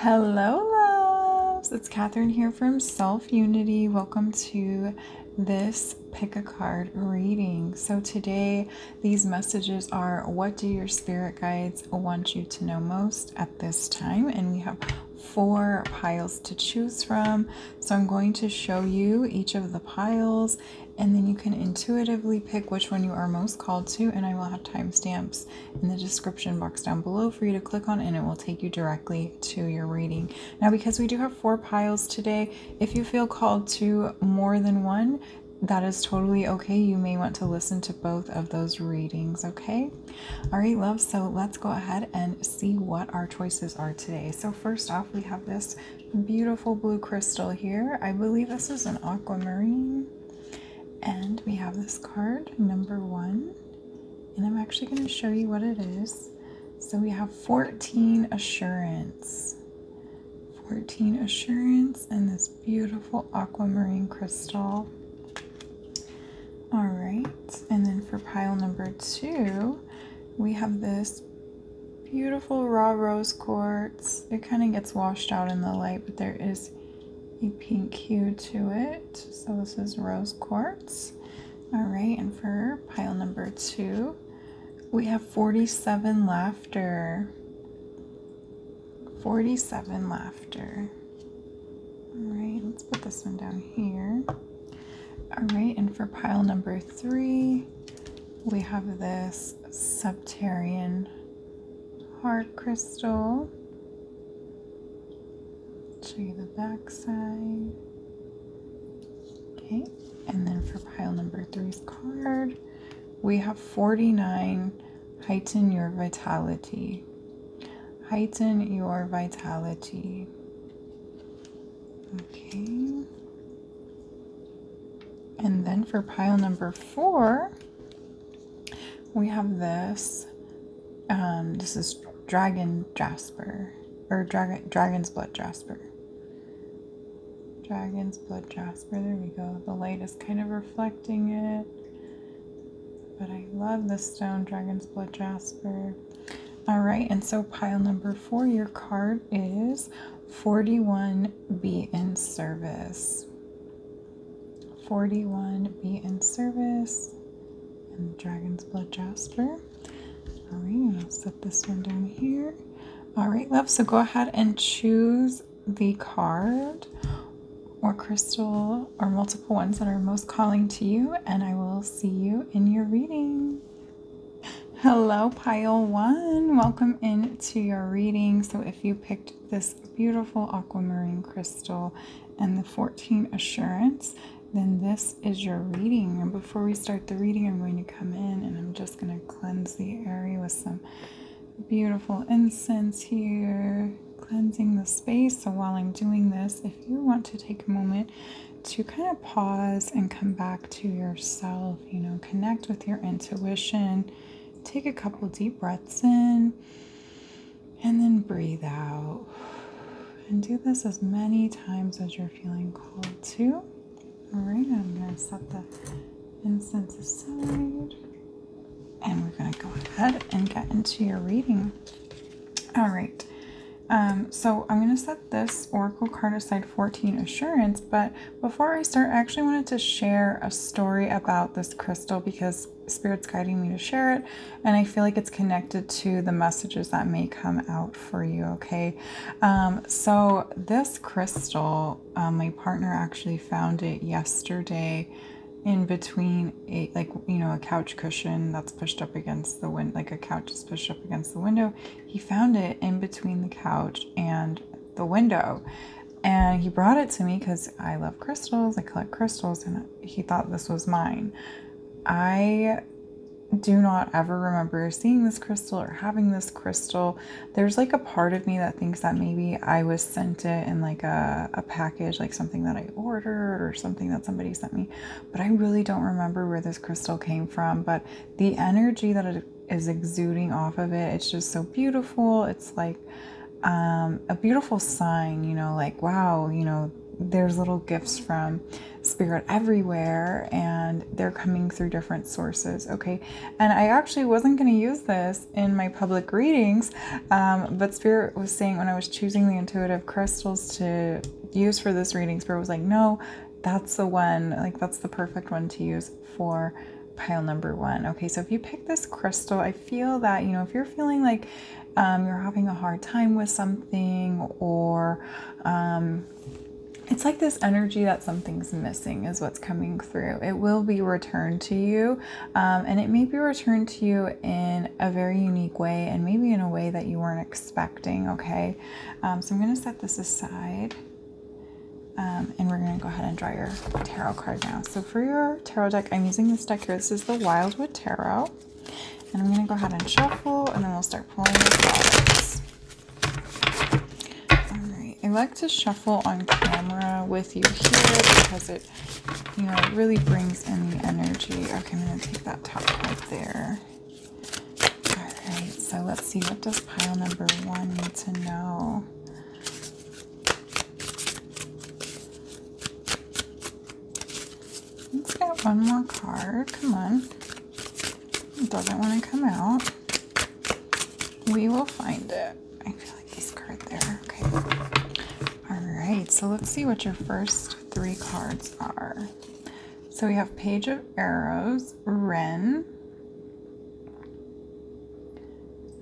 Hello, loves! It's Catherine here from Self-Unity. Welcome to this pick a card reading. So today, these messages are, what do your spirit guides want you to know most at this time? And we have 4 piles to choose from. So I'm going to show you each of the piles, and then you can intuitively pick which one you are most called to, and I will have timestamps in the description box down below for you to click on, and it will take you directly to your reading. Now, because we do have 4 piles today, if you feel called to more than one, that is totally okay. You may want to listen to both of those readings, okay? All right, love, so let's go ahead and see what our choices are today. So first off, we have this beautiful blue crystal here. I believe this is an aquamarine. And we have this card, number 1. And I'm actually going to show you what it is. So we have 14 Assurance. 14 Assurance and this beautiful aquamarine crystal. All right, and then for pile number 2, we have this beautiful raw rose quartz. It kind of gets washed out in the light, but there is a pink hue to it. So this is rose quartz. All right, and for pile number 2, we have 47 Laughter. 47 Laughter. All right, let's put this one down here. All right, and for pile number 3, we have this Septarian heart crystal. Show you the back side. Okay, and then for pile number 3's card, we have 49 Heighten Your Vitality. Heighten Your Vitality. Okay. And then for pile number 4, we have this. This is Jasper, or Dragon's Blood Jasper. Dragon's Blood Jasper. There we go. The light is kind of reflecting it, but I love this stone, Dragon's Blood Jasper. All right, and so pile number 4, your card is 41 Be in Service. 41 Be in Service and the Dragon's Blood Jasper. All right, and I'll set this one down here. All right, love, so go ahead and choose the card or crystal or multiple ones that are most calling to you, and I will see you in your reading. Hello, pile 1. Welcome into your reading. So if you picked this beautiful aquamarine crystal and the 14 Assurance, then this is your reading. And before we start the reading, I'm going to come in and I'm just going to cleanse the area with some beautiful incense here, cleansing the space. So while I'm doing this, if you want to take a moment to kind of pause and come back to yourself, you know, connect with your intuition, take a couple deep breaths in and then breathe out. And do this as many times as you're feeling called to. All right, I'm going to set the incense aside, and we're going to go ahead and get into your reading. All right, so I'm going to set this oracle card aside, 14 Assurance, but before I start, I actually wanted to share a story about this crystal because Spirit's guiding me to share it, and I feel like it's connected to the messages that may come out for you, okay? So this crystal, my partner actually found it yesterday in between a couch cushion that's pushed up against the window, like a couch is pushed up against the window. He found it in between the couch and the window, and he brought it to me because I love crystals, I collect crystals, and he thought this was mine. I do not ever remember seeing this crystal or having this crystal. There's like a part of me that thinks that maybe I was sent it in like a package, like something that I ordered or something that somebody sent me, but I really don't remember where this crystal came from. But the energy that it is exuding off of it, it's just so beautiful. It's like a beautiful sign, you know, like, wow, you know, there's little gifts from spirit everywhere, and they're coming through different sources. Okay, and I actually wasn't going to use this in my public readings, but spirit was saying when I was choosing the intuitive crystals to use for this reading, spirit was like, no, that's the one, like that's the perfect one to use for pile number 1. Okay, so if you pick this crystal, I feel that, you know, if you're feeling like you're having a hard time with something, or it's like this energy that something's missing is what's coming through. It will be returned to you, and it may be returned to you in a very unique way, and maybe in a way that you weren't expecting. Okay, so I'm going to set this aside, and we're going to go ahead and draw your tarot card now. So for your tarot deck, I'm using this deck here. This is the Wildwood Tarot, and I'm going to go ahead and shuffle, and then we'll start pulling the cards. I like to shuffle on camera with you here because it, you know, it really brings in the energy. Okay, I'm going to take that top card there. All right, so let's see, what does pile number 1 need to know? Let's get one more card. Come on. It doesn't want to come out. We will find it. I feel like this card there. Okay. Alright, so let's see what your first 3 cards are. So we have Page of Arrows, Wren.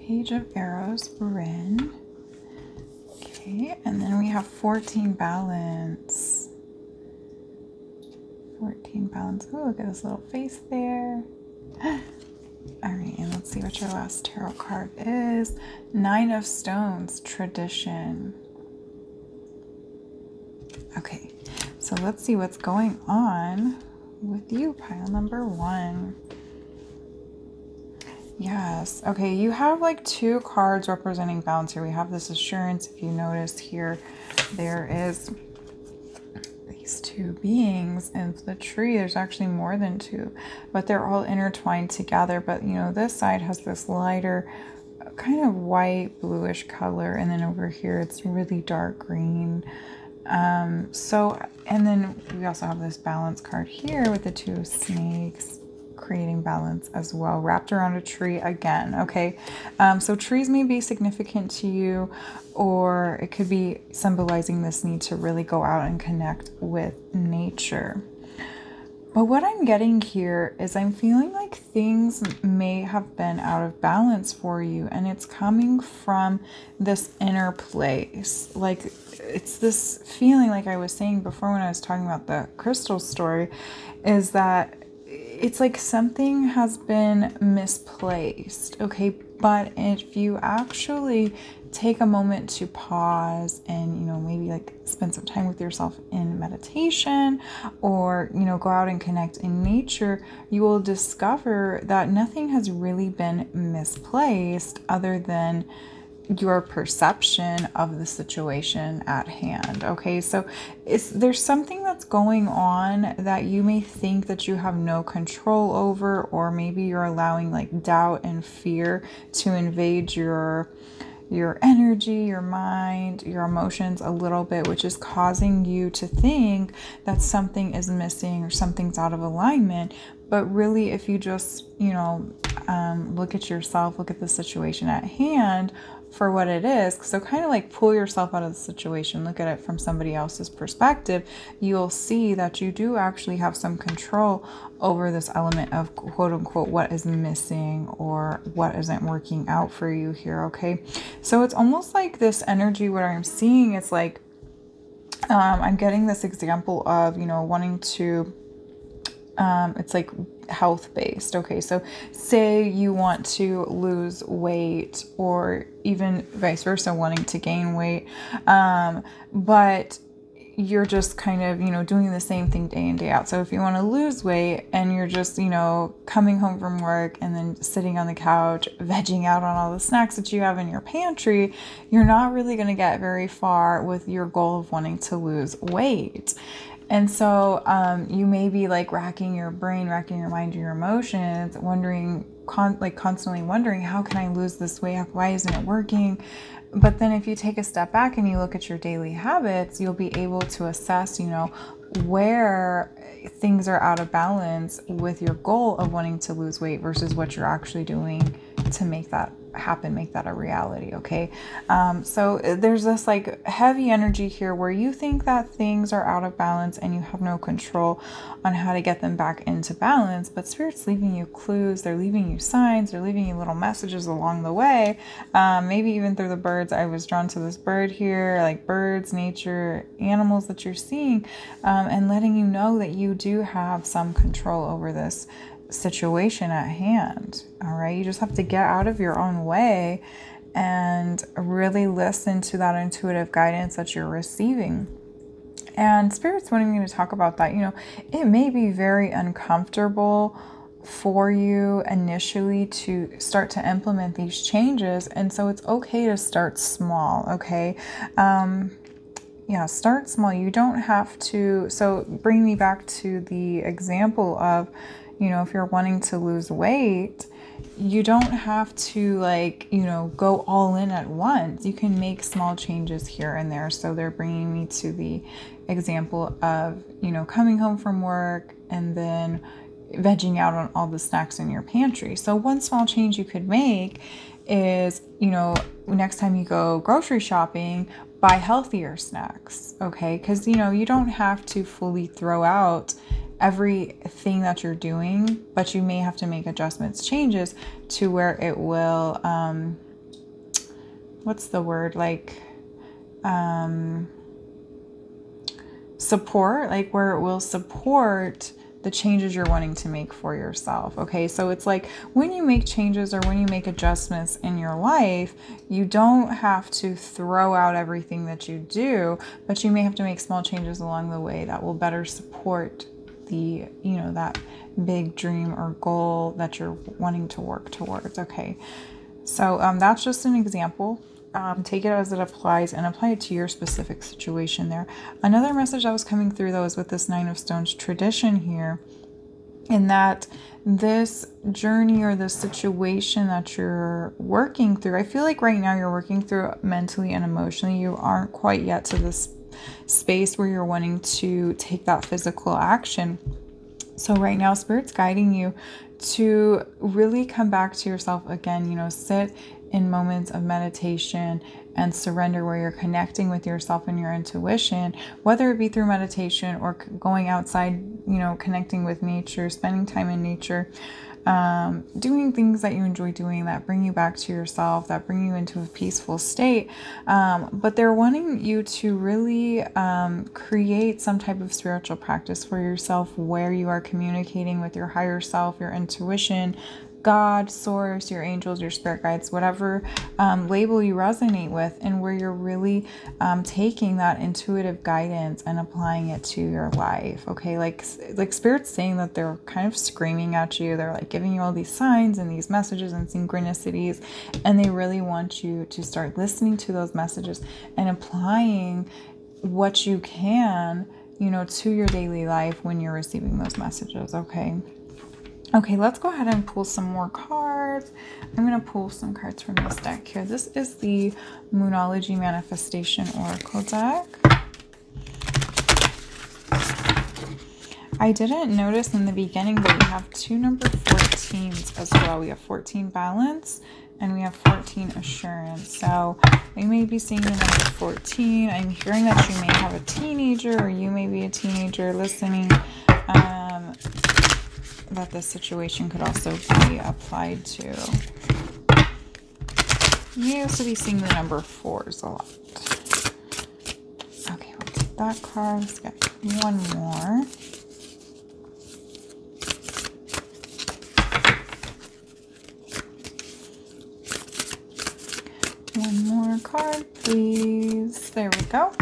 Page of Arrows, Wren. Okay, and then we have 14 Balance. 14 Balance. Oh, look at this little face there. Alright, and let's see what your last tarot card is. 9 of Stones, Tradition. Okay, so let's see what's going on with you, pile number 1. Yes, okay, you have like 2 cards representing balance here. We have this Assurance. If you notice here, there is these 2 beings in the tree. There's actually more than 2, but they're all intertwined together. But you know, this side has this lighter kind of white bluish color, and then over here it's really dark green. And then we also have this balance card here with the 2 snakes creating balance as well, wrapped around a tree again. Okay, so trees may be significant to you, or it could be symbolizing this need to really go out and connect with nature. But what I'm getting here is I'm feeling like things may have been out of balance for you, and it's coming from this inner place. Like it's this feeling, like I was saying before when I was talking about the crystal story, is that it's like something has been misplaced. Okay, but if you actually take a moment to pause and, you know, maybe like spend some time with yourself in meditation, or, you know, go out and connect in nature, you will discover that nothing has really been misplaced other than your perception of the situation at hand. Okay, so there's something that's going on that you may think that you have no control over, or maybe you're allowing like doubt and fear to invade your energy, your mind, your emotions a little bit, which is causing you to think that something is missing or something's out of alignment. But really, if you just, you know, look at yourself, look at the situation at hand for what it is, so kind of like pull yourself out of the situation, look at it from somebody else's perspective, you'll see that you do actually have some control over this element of quote unquote what is missing or what isn't working out for you here. Okay, so it's almost like this energy, what I'm seeing, it's like I'm getting this example of, you know, wanting to it's like health based. Okay, so say you want to lose weight, or even vice versa, wanting to gain weight, but you're just kind of, you know, doing the same thing day in, day out. So if you want to lose weight and you're just, you know, coming home from work and then sitting on the couch, vegging out on all the snacks that you have in your pantry, you're not really going to get very far with your goal of wanting to lose weight. And so you may be like racking your brain, racking your mind, your emotions, wondering, constantly wondering, how can I lose this weight? Why isn't it working? But then if you take a step back and you look at your daily habits, you'll be able to assess, you know, where things are out of balance with your goal of wanting to lose weight versus what you're actually doing to make that happen, make that a reality. Okay. So there's this like heavy energy here where you think that things are out of balance and you have no control on how to get them back into balance, but Spirit's leaving you clues, they're leaving you signs, they're leaving you little messages along the way. Maybe even through the birds. I was drawn to this bird here, like birds, nature, animals that you're seeing, and letting you know that you do have some control over this situation at hand. All right, you just have to get out of your own way and really listen to that intuitive guidance that you're receiving. And Spirit's wanting me to talk about that. You know, it may be very uncomfortable for you initially to start to implement these changes, and so it's okay to start small. Okay, yeah, start small. You don't have to. So bring me back to the example of, you know, if you're wanting to lose weight, you don't have to, like, you know, go all in at once. You can make small changes here and there. So they're bringing me to the example of, you know, coming home from work and then vegging out on all the snacks in your pantry. So one small change you could make is, you know, next time you go grocery shopping, buy healthier snacks. Okay, because, you know, you don't have to fully throw out everything that you're doing, but you may have to make adjustments, changes to where it will, what's the word, like, support, like where it will support the changes you're wanting to make for yourself. Okay, so it's like when you make changes or when you make adjustments in your life, you don't have to throw out everything that you do, but you may have to make small changes along the way that will better support the, you know, that big dream or goal that you're wanting to work towards. Okay, so that's just an example. Take it as it applies and apply it to your specific situation there. Another message that was coming through, though, is with this Nine of Stones tradition here, in that this journey or this situation that you're working through, I feel like right now you're working through it mentally and emotionally. You aren't quite yet to this space where you're wanting to take that physical action. So right now, Spirit's guiding you to really come back to yourself again, you know, sit in moments of meditation and surrender where you're connecting with yourself and your intuition, whether it be through meditation or going outside, you know, connecting with nature, spending time in nature, doing things that you enjoy doing that bring you back to yourself, that bring you into a peaceful state. But they're wanting you to really create some type of spiritual practice for yourself where you are communicating with your higher self, your intuition, God, source, your angels, your spirit guides, whatever label you resonate with, and where you're really taking that intuitive guidance and applying it to your life. Okay, like Spirit's saying that they're kind of screaming at you. They're like giving you all these signs and these messages and synchronicities, and they really want you to start listening to those messages and applying what you can, you know, to your daily life when you're receiving those messages. Okay, let's go ahead and pull some more cards. I'm going to pull some cards from this deck here. This is the Moonolgy Manifestation Oracle deck. I didn't notice in the beginning that we have two number 14s as well. We have 14 balance and we have 14 assurance. So we may be seeing the number 14. I'm hearing that you may have a teenager, or you may be a teenager listening. That this situation could also be applied to. You may also be seeing the number 4s a lot. Okay, we'll take that card. Let's get one more. One more card, please. There we go.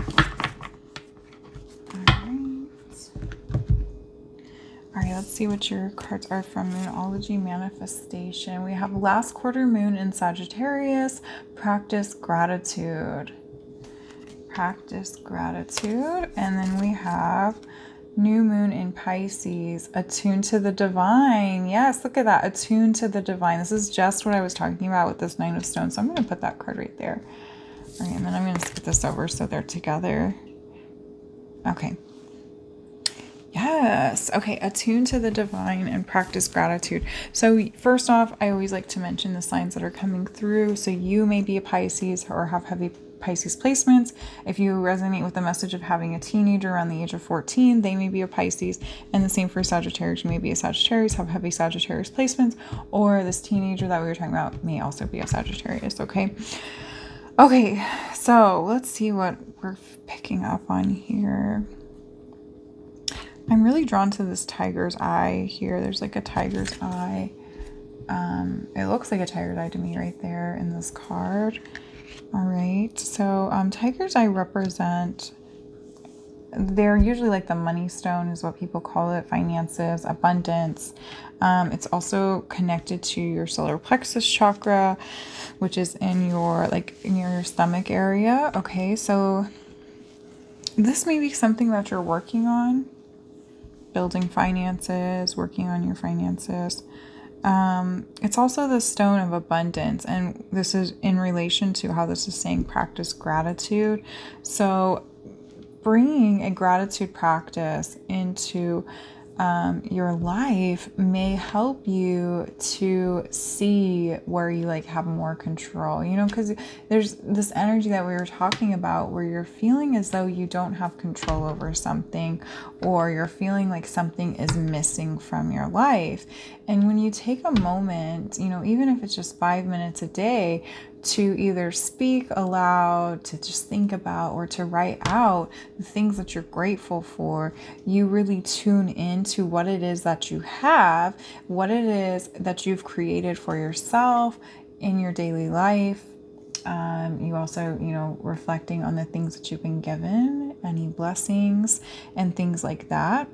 Alright, let's see what your cards are from Moonolgy Manifestation. We have last quarter moon in Sagittarius, practice gratitude. Practice gratitude. And then we have new moon in Pisces, attuned to the divine. Yes, look at that, attuned to the divine. This is just what I was talking about with this Nine of Stones. So I'm going to put that card right there. All right, and then I'm going to skip this over so they're together. Okay. Yes. Okay. Attune to the divine and practice gratitude. So first off, I always like to mention the signs that are coming through. So you may be a Pisces or have heavy Pisces placements. If you resonate with the message of having a teenager around the age of 14, they may be a Pisces. And the same for Sagittarius. You may be a Sagittarius, have heavy Sagittarius placements, or this teenager that we were talking about may also be a Sagittarius. Okay. Okay. So let's see what we're picking up on here. I'm really drawn to this tiger's eye here. There's like a tiger's eye. It looks like a tiger's eye to me right there in this card. All right. So tiger's eye represent, they're usually like the money stone is what people call it, finances, abundance. It's also connected to your solar plexus chakra, which is in your, like in your stomach area. Okay. So this may be something that you're working on. Building finances, working on your finances. It's also the stone of abundance, and this is in relation to how this is saying practice gratitude. So bringing a gratitude practice into your life may help you to see where you like have more control, you know, because there's this energy that we were talking about where you're feeling as though you don't have control over something, or you're feeling like something is missing from your life. And when you take a moment, you know, even if it's just 5 minutes a day, to either speak aloud, to just think about, or to write out the things that you're grateful for, you really tune into what it is that you have, what it is that you've created for yourself in your daily life. You also, you know, reflecting on the things that you've been given, any blessings and things like that,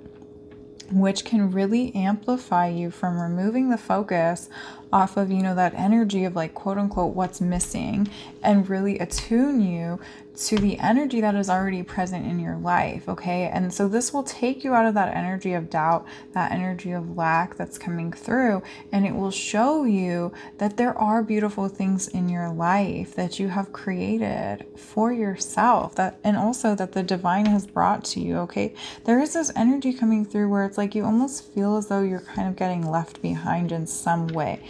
which can really amplify you from removing the focus off of, you know, that energy of like, quote unquote, what's missing, and really attune you to the energy that is already present in your life. Okay. And so this will take you out of that energy of doubt, that energy of lack that's coming through, and it will show you that there are beautiful things in your life that you have created for yourself, that, and also that the divine has brought to you. Okay. There is this energy coming through where it's like you almost feel as though you're kind of getting left behind in some way.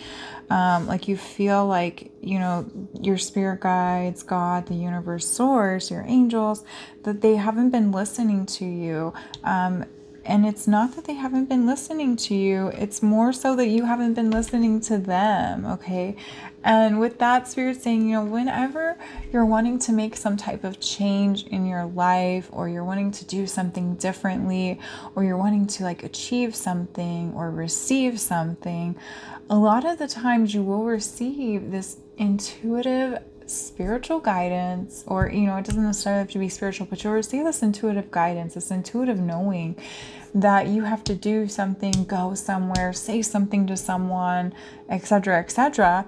Like you feel like, you know, your spirit guides, God, the universe, source, your angels, that they haven't been listening to you. And it's not that they haven't been listening to you. It's more so that you haven't been listening to them. Okay. And with that, Spirit saying, you know, whenever you're wanting to make some type of change in your life, or you're wanting to do something differently, or you're wanting to like achieve something or receive something, a lot of the times you will receive this intuitive spiritual guidance, or, you know, it doesn't necessarily have to be spiritual, but you'll receive this intuitive guidance, this intuitive knowing that you have to do something, go somewhere, say something to someone, etc., etc.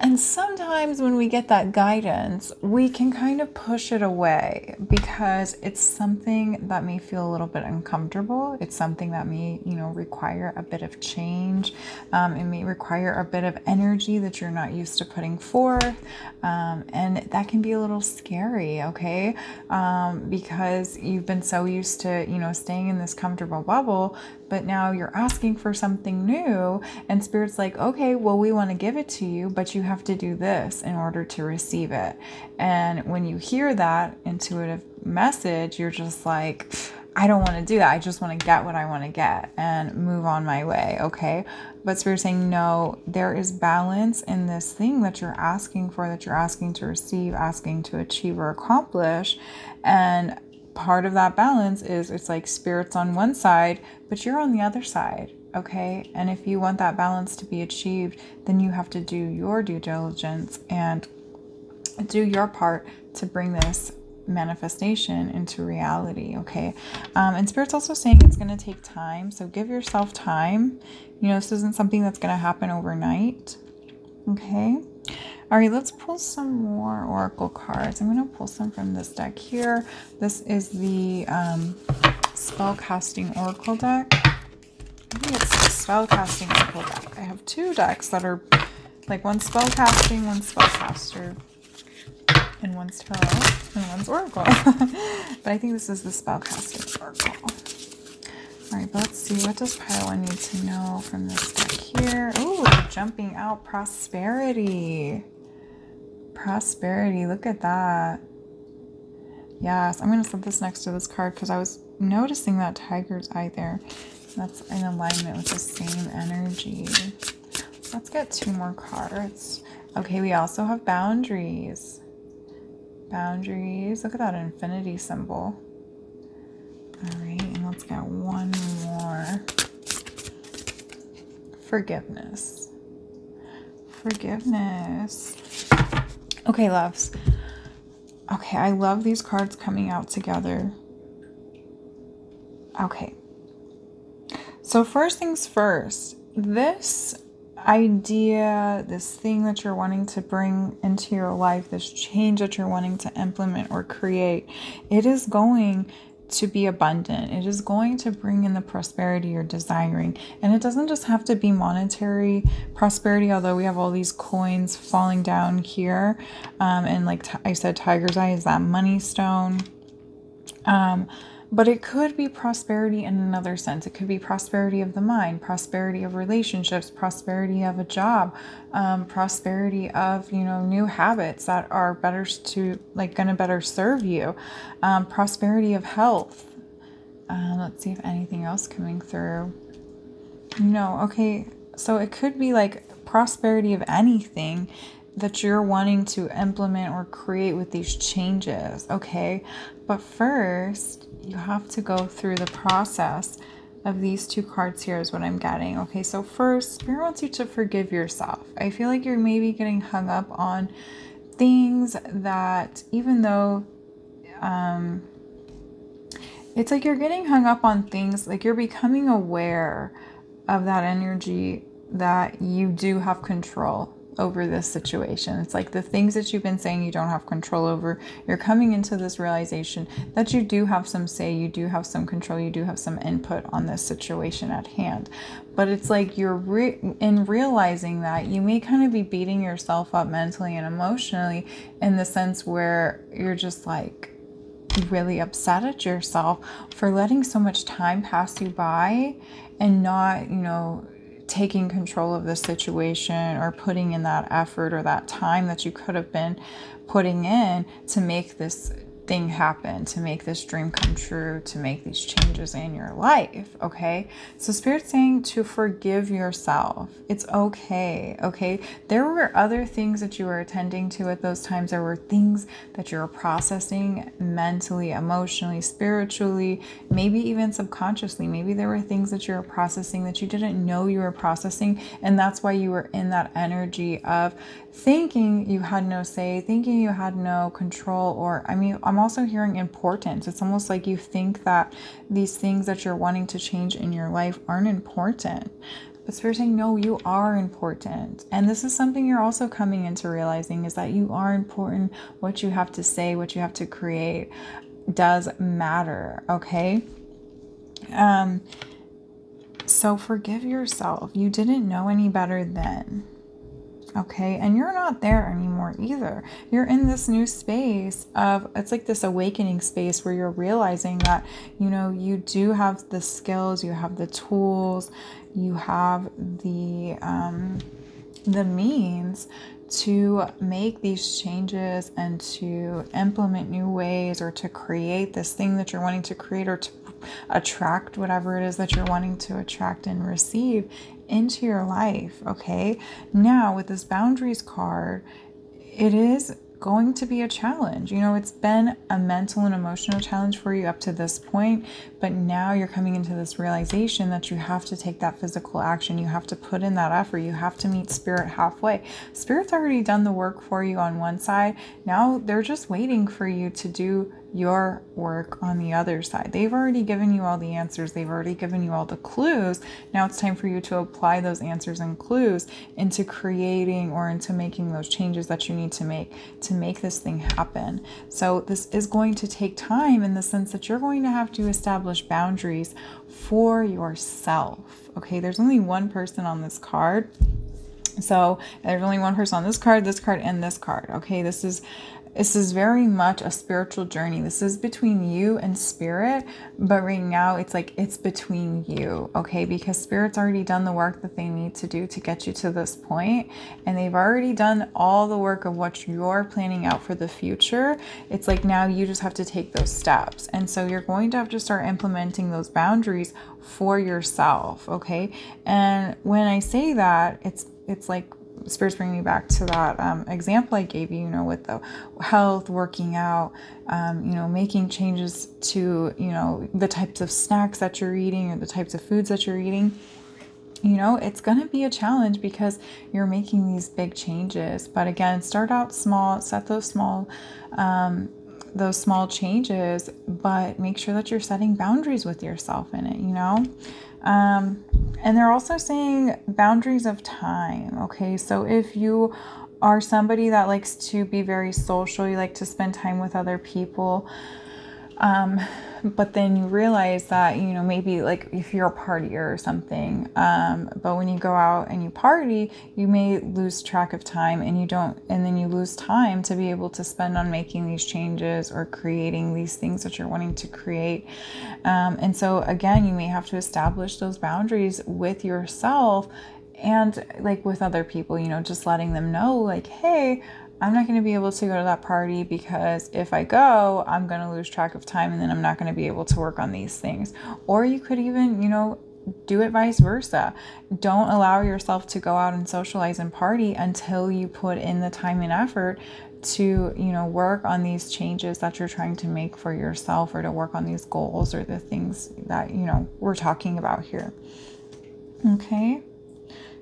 And sometimes when we get that guidance, we can kind of push it away because it's something that may feel a little bit uncomfortable. It's something that may, you know, require a bit of change. It may require a bit of energy that you're not used to putting forth. And that can be a little scary, okay? Because you've been so used to, you know, staying in this comfortable bubble, but now you're asking for something new, and Spirit's like, okay, well, we want to give it to you, but you have to do this in order to receive it. And when you hear that intuitive message, you're just like, I don't want to do that. I just want to get what I want to get and move on my way. Okay. But Spirit's saying, no, there is balance in this thing that you're asking for, that you're asking to receive, asking to achieve or accomplish. And part of that balance is, it's like Spirit's on one side, but you're on the other side. Okay. And if you want that balance to be achieved, then you have to do your due diligence and do your part to bring this manifestation into reality. Okay. And Spirit's also saying it's going to take time. So give yourself time. You know, this isn't something that's going to happen overnight. Okay. All right, let's pull some more oracle cards. I'm going to pull some from this deck here. This is the Spellcasting Oracle deck. I think it's the Spellcasting Oracle deck. I have two decks that are like one Spellcasting, one Spellcaster. and one's tarot, and one's oracle. But I think this is the spellcasting oracle. All right, but let's see. What does pile one need to know from this deck here? Oh, jumping out, prosperity. Prosperity, look at that. Yes, I'm going to set this next to this card because I was noticing that tiger's eye there. That's in alignment with the same energy. Let's get 2 more cards. Okay, we also have boundaries. Boundaries. Look at that infinity symbol. All right, and let's get 1 more. Forgiveness. Forgiveness. Okay, loves. Okay, I love these cards coming out together. Okay. So first things first, this idea, this thing that you're wanting to bring into your life, this change that you're wanting to implement or create, it is going to be abundant. It is going to bring in the prosperity you're desiring. And it doesn't just have to be monetary prosperity, although we have all these coins falling down here. And like I said, tiger's eye is that money stone. But it could be prosperity in another sense. It could be prosperity of the mind, prosperity of relationships, prosperity of a job, prosperity of, you know, new habits that are better to, like, going to better serve you, prosperity of health. Let's see if anything else coming through. No, okay. So it could be like prosperity of anything that you're wanting to implement or create with these changes, okay? But first, you have to go through the process of these 2 cards here is what I'm getting. Okay, so first, Spirit wants you to forgive yourself. I feel like you're maybe getting hung up on things that, even though it's like you're getting hung up on things, like you're becoming aware of that energy that you do have control over this situation. It's like the things that you've been saying you don't have control over, you're coming into this realization that you do have some say, you do have some control, you do have some input on this situation at hand. But it's like you're in realizing that you may kind of be beating yourself up mentally and emotionally in the sense where you're just like really upset at yourself for letting so much time pass you by and not, you know, taking control of the situation or putting in that effort or that time that you could have been putting in to make this thing happen, to make this dream come true, to make these changes in your life, okay? So Spirit's saying to forgive yourself. It's okay, okay? There were other things that you were attending to at those times. There were things that you were processing mentally, emotionally, spiritually, maybe even subconsciously. Maybe there were things that you were processing that you didn't know you were processing, and that's why you were in that energy of thinking you had no say, thinking you had no control, or I mean, I'm also hearing importance. It's almost like you think that these things that you're wanting to change in your life aren't important. But Spirit's saying, no, you are important. And this is something you're also coming into realizing, is that you are important. What you have to say, what you have to create does matter, okay? So forgive yourself. You didn't know any better then. Okay, and you're not there anymore either. You're in this new space of, it's like this awakening space where you're realizing that, you know, you do have the skills, you have the tools, you have the means to make these changes and to implement new ways, or to create this thing that you're wanting to create, or to attract whatever it is that you're wanting to attract and receive into your life, okay? Now, with this boundaries card, it is going to be a challenge. You know, it's been a mental and emotional challenge for you up to this point, but now you're coming into this realization that you have to take that physical action. You have to put in that effort. You have to meet Spirit halfway. Spirit's already done the work for you on one side. Now they're just waiting for you to do your work on the other side. They've already given you all the answers. They've already given you all the clues. Now it's time for you to apply those answers and clues into creating or into making those changes that you need to make this thing happen. So this is going to take time, in the sense that you're going to have to establish boundaries for yourself. Okay, there's only one person on this card. So there's only one person on this card, and this card. Okay, this is This is very much a spiritual journey. This is between you and spirit, but right now it's like it's between you, okay? Because spirit's already done the work that they need to do to get you to this point, and they've already done all the work of what you're planning out for the future. It's like now you just have to take those steps. And so you're going to have to start implementing those boundaries for yourself, okay? And when I say that, it's like Spirit's bringing me back to that example I gave you, with the health, working out, making changes to, the types of snacks that you're eating or the types of foods that you're eating. It's going to be a challenge because you're making these big changes. But again, start out small, set those small changes, but make sure that you're setting boundaries with yourself in it, And they're also saying boundaries of time, okay? So if you are somebody that likes to be very social, you like to spend time with other people, but then you realize that, maybe like if you're a partier or something, but when you go out and you party, you may lose track of time and then you lose time to be able to spend on making these changes or creating these things that you're wanting to create. And so again, you may have to establish those boundaries with yourself and like with other people, just letting them know like, hey, I'm not going to be able to go to that party because if I go, I'm going to lose track of time and then I'm not going to be able to work on these things. Or you could even, do it vice versa. Don't allow yourself to go out and socialize and party until you put in the time and effort to, work on these changes that you're trying to make for yourself or to work on these goals or the things that, we're talking about here. Okay.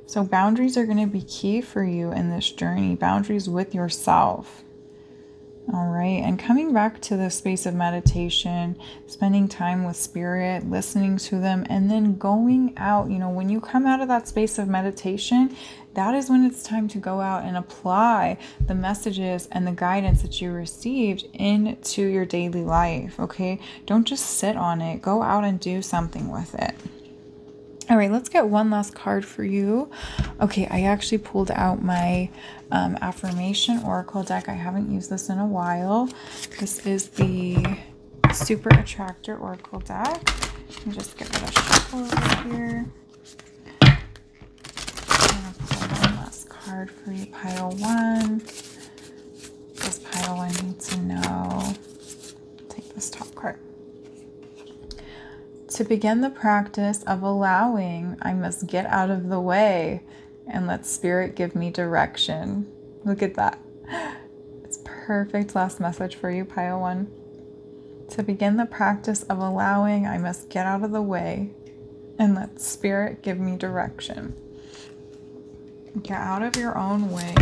So boundaries are going to be key for you in this journey, boundaries with yourself. All right. And coming back to the space of meditation, spending time with spirit, listening to them, and then going out, when you come out of that space of meditation, that is when it's time to go out and apply the messages and the guidance that you received into your daily life. Okay. Don't just sit on it. Go out and do something with it. All right, let's get one last card for you. Okay, I actually pulled out my affirmation oracle deck. I haven't used this in a while. This is the Super Attractor oracle deck. Let me just get rid of shuffle over here. I'm gonna pull one last card for you, pile one. Does pile one need to know? Take this top card. To begin the practice of allowing, I must get out of the way and let spirit give me direction. Look at that. It's perfect last message for you, pile one. To begin the practice of allowing, I must get out of the way and let spirit give me direction. Get out of your own way.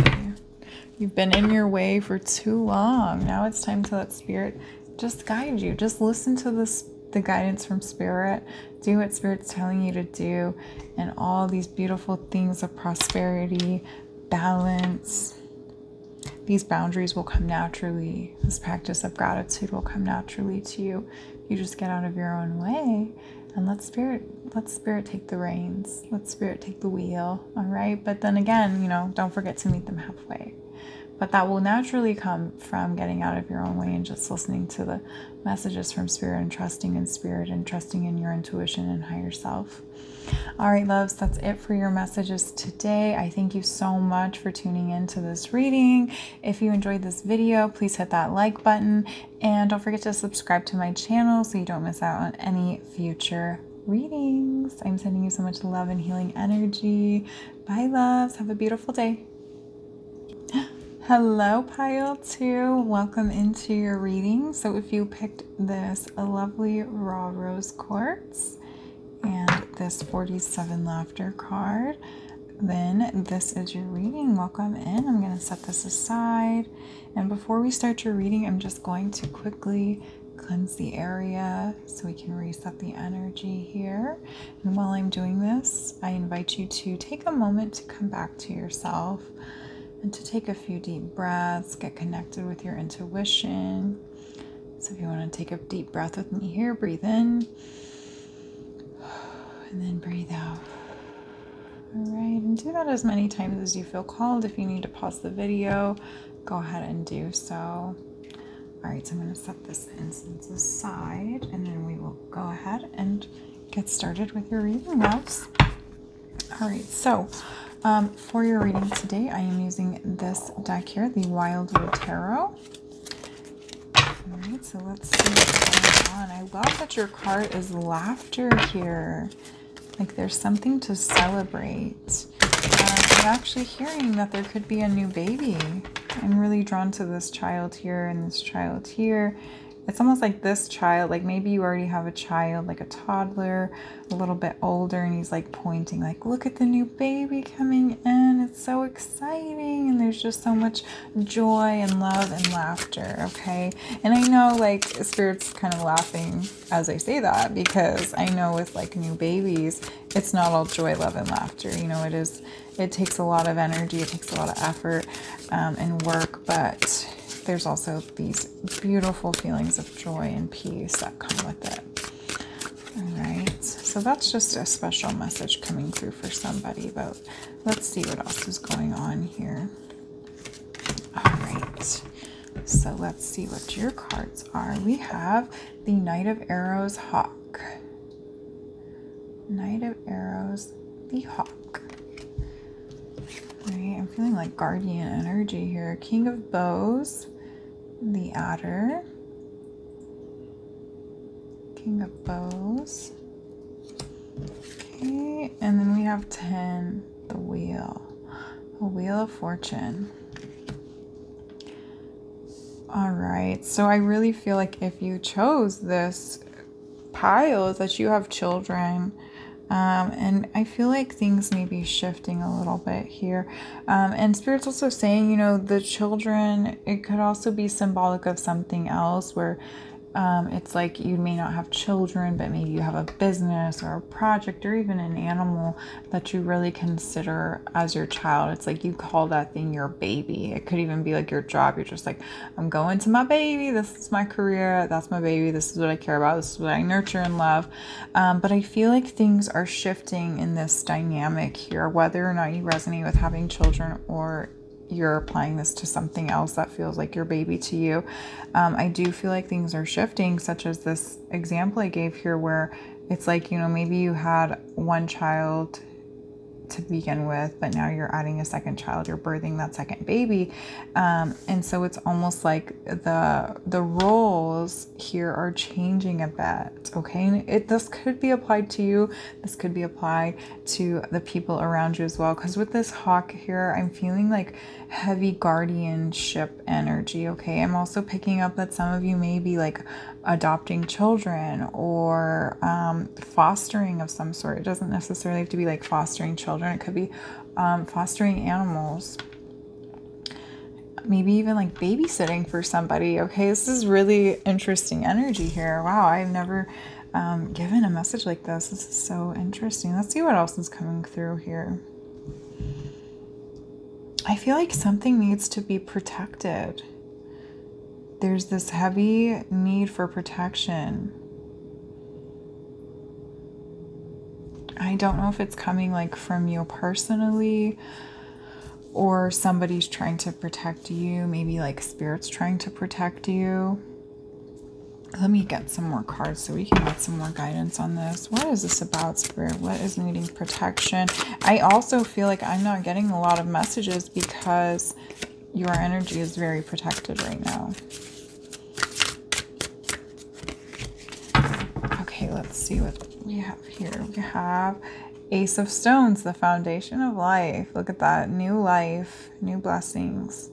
You've been in your way for too long. Now it's time to let spirit just guide you. Just listen to the guidance from spirit. Do what spirit's telling you to do, and all these beautiful things of prosperity, balance, these boundaries will come naturally. This practice of gratitude will come naturally to you. You just get out of your own way and let spirit take the reins. Let spirit take the wheel. All right. But then again, don't forget to meet them halfway. But that will naturally come from getting out of your own way and just listening to the messages from spirit and trusting in spirit and trusting in your intuition and higher self. All right, loves, that's it for your messages today. I thank you so much for tuning into this reading. If you enjoyed this video, please hit that like button and don't forget to subscribe to my channel so you don't miss out on any future readings. I'm sending you so much love and healing energy. Bye, loves. Have a beautiful day. Hello, pile 2. Welcome into your reading. So if you picked this lovely raw rose quartz and this 47 laughter card, then this is your reading. Welcome in. I'm going to set this aside. And before we start your reading, I'm just going to quickly cleanse the area so we can reset the energy here. And while I'm doing this, I invite you to take a moment to come back to yourself and to take a few deep breaths, get connected with your intuition. So if you want to take a deep breath with me here, breathe in and then breathe out. All right, and do that as many times as you feel called. If you need to pause the video, go ahead and do so. All right, so I'm going to set this incense aside, and then we will go ahead and get started with your reading, loves. All right, so for your reading today, I am using this deck here, the Wildwood Tarot. All right, so let's see what's going on. I love that your card is laughter here. Like there's something to celebrate. I'm actually hearing that there could be a new baby. I'm really drawn to this child here and this child here. It's almost like this child, like maybe you already have a child, like a toddler, a little bit older, and he's like pointing, like, look at the new baby coming in. It's so exciting. And there's just so much joy and love and laughter, okay? And I know like Spirit's kind of laughing as I say that, because I know with like new babies, it's not all joy, love, and laughter. You know, it takes a lot of energy, it takes a lot of effort and work, but there's also these beautiful feelings of joy and peace that come with it. All right, so that's just a special message coming through for somebody, but let's see what else is going on here. All right, so let's see what your cards are. We have the Knight of Arrows, Hawk. Knight of Arrows, the Hawk. All right, I'm feeling like guardian energy here. King of Bows, the Adder. King of Bows. Okay, and then we have 10, the Wheel. A Wheel of Fortune. All right, so I really feel like if you chose this pile, is that you have children. And I feel like things may be shifting a little bit here. And Spirit's also saying, you know, the children, it could also be symbolic of something else where it's like you may not have children, but maybe you have a business or a project or even an animal that you really consider as your child. It's like you call that thing your baby. It could even be like your job. You're just like, I'm going to my baby. This is my career. That's my baby. This is what I care about. This is what I nurture and love. But I feel like things are shifting in this dynamic here, whether or not you resonate with having children or you're applying this to something else that feels like your baby to you. I do feel like things are shifting, such as this example I gave here where it's like, you know, maybe you had one child to begin with, but now you're adding a second child, you're birthing that second baby. And so it's almost like the roles here are changing a bit, okay? And this could be applied to you. This could be applied to the people around you as well. Because with this hawk here, I'm feeling like heavy guardianship energy, okay? I'm also picking up that some of you may be like adopting children or fostering of some sort. It doesn't necessarily have to be like fostering children. It could be fostering animals. Maybe even like babysitting for somebody, okay? This is really interesting energy here. Wow, I've never given a message like this. This is so interesting. Let's see what else is coming through here. I feel like something needs to be protected. There's this heavy need for protection. I don't know if it's coming like from you personally or somebody's trying to protect you. Maybe like Spirit's trying to protect you. Let me get some more cards so we can get some more guidance on this. What is this about, Spirit? What is needing protection? I also feel like I'm not getting a lot of messages because your energy is very protected right now. Okay, let's see what we have here. We have Ace of Stones, the foundation of life. Look at that. New life, new blessings.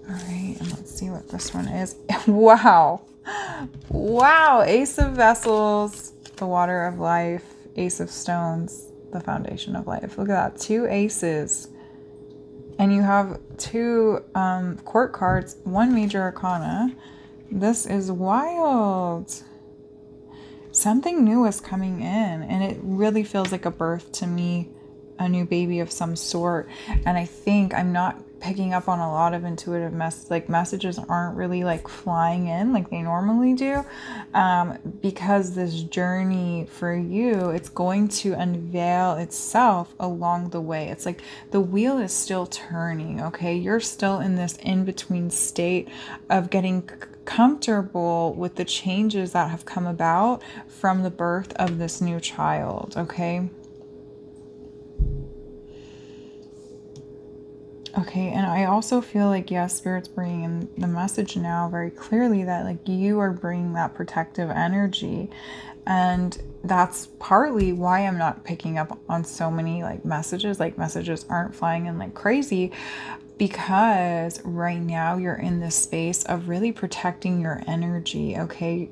All right, and let's see what this one is. Wow. Wow. Ace of Vessels, the water of life. Ace of Stones, the foundation of life. Look at that. 2 aces. And you have 2 court cards, 1 major arcana. This is wild. Something new is coming in, and it really feels like a birth to me, a new baby of some sort. And I think I'm not picking up on a lot of intuitive messages aren't really like flying in like they normally do, because this journey for you, it's going to unveil itself along the way. It's like the wheel is still turning, okay? You're still in this in-between state of getting comfortable with the changes that have come about from the birth of this new child, okay? Okay, and I also feel like, yes, Spirit's bringing in the message now very clearly that like you are bringing that protective energy. And that's partly why I'm not picking up on so many like messages aren't flying in like crazy, because right now you're in this space of really protecting your energy, okay?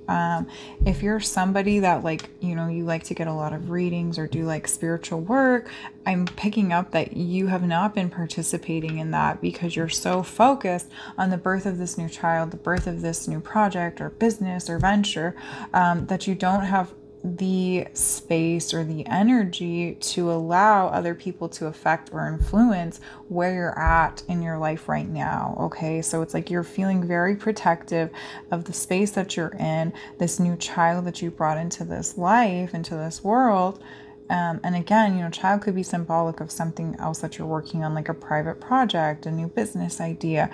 If you're somebody that like, you know, you like to get a lot of readings or do like spiritual work, I'm picking up that you have not been participating in that because you're so focused on the birth of this new child, the birth of this new project or business or venture, that you don't have the space or the energy to allow other people to affect or influence where you're at in your life right now, okay? So it's like you're feeling very protective of the space that you're in, this new child that you brought into this life, into this world. And again, you know, child could be symbolic of something else that you're working on, like a private project, a new business idea,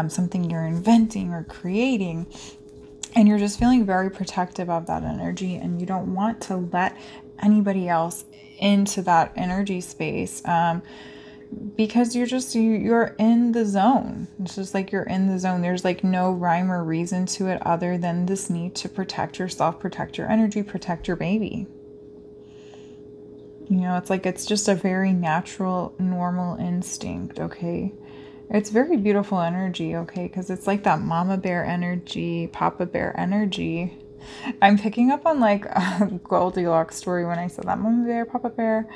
something you're inventing or creating. And you're just feeling very protective of that energy, and you don't want to let anybody else into that energy space, because you're in the zone. It's just like you're in the zone. There's like no rhyme or reason to it other than this need to protect yourself, protect your energy, protect your baby. You know, it's like it's just a very natural, normal instinct, okay? It's very beautiful energy, okay? Because it's like that mama bear energy, papa bear energy. I'm picking up on like a Goldilocks story when I said that, mama bear, papa bear.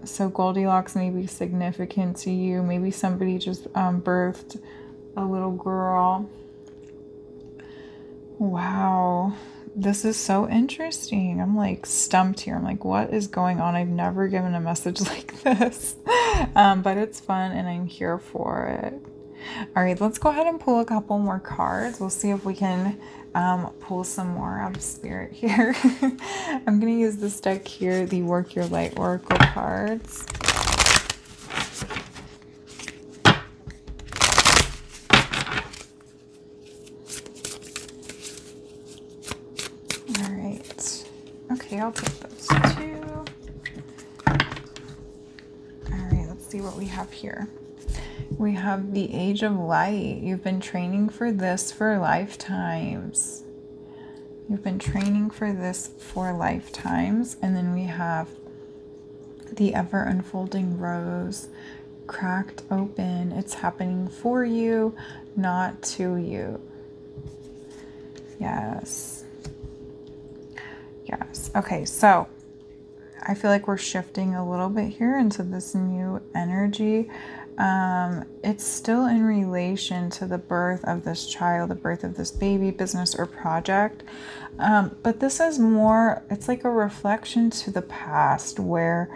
So Goldilocks may be significant to you. Maybe somebody just birthed a little girl. Wow. This is so interesting. I'm like stumped here. I'm like, what is going on? I've never given a message like this. But it's fun and I'm here for it. All right, let's go ahead and pull a couple more cards. We'll see if we can pull some more out of Spirit here. I'm going to use this deck here, the Work Your Light Oracle cards. Okay, I'll take those two. All right, let's see what we have here. We have the Age of Light. You've been training for this for lifetimes. You've been training for this for lifetimes. And then we have the Ever Unfolding Rose, cracked open. It's happening for you, not to you. Yes. Yes. Okay, so I feel like we're shifting a little bit here into this new energy. It's still in relation to the birth of this child, the birth of this baby, business, or project. But this is more, it's like a reflection to the past where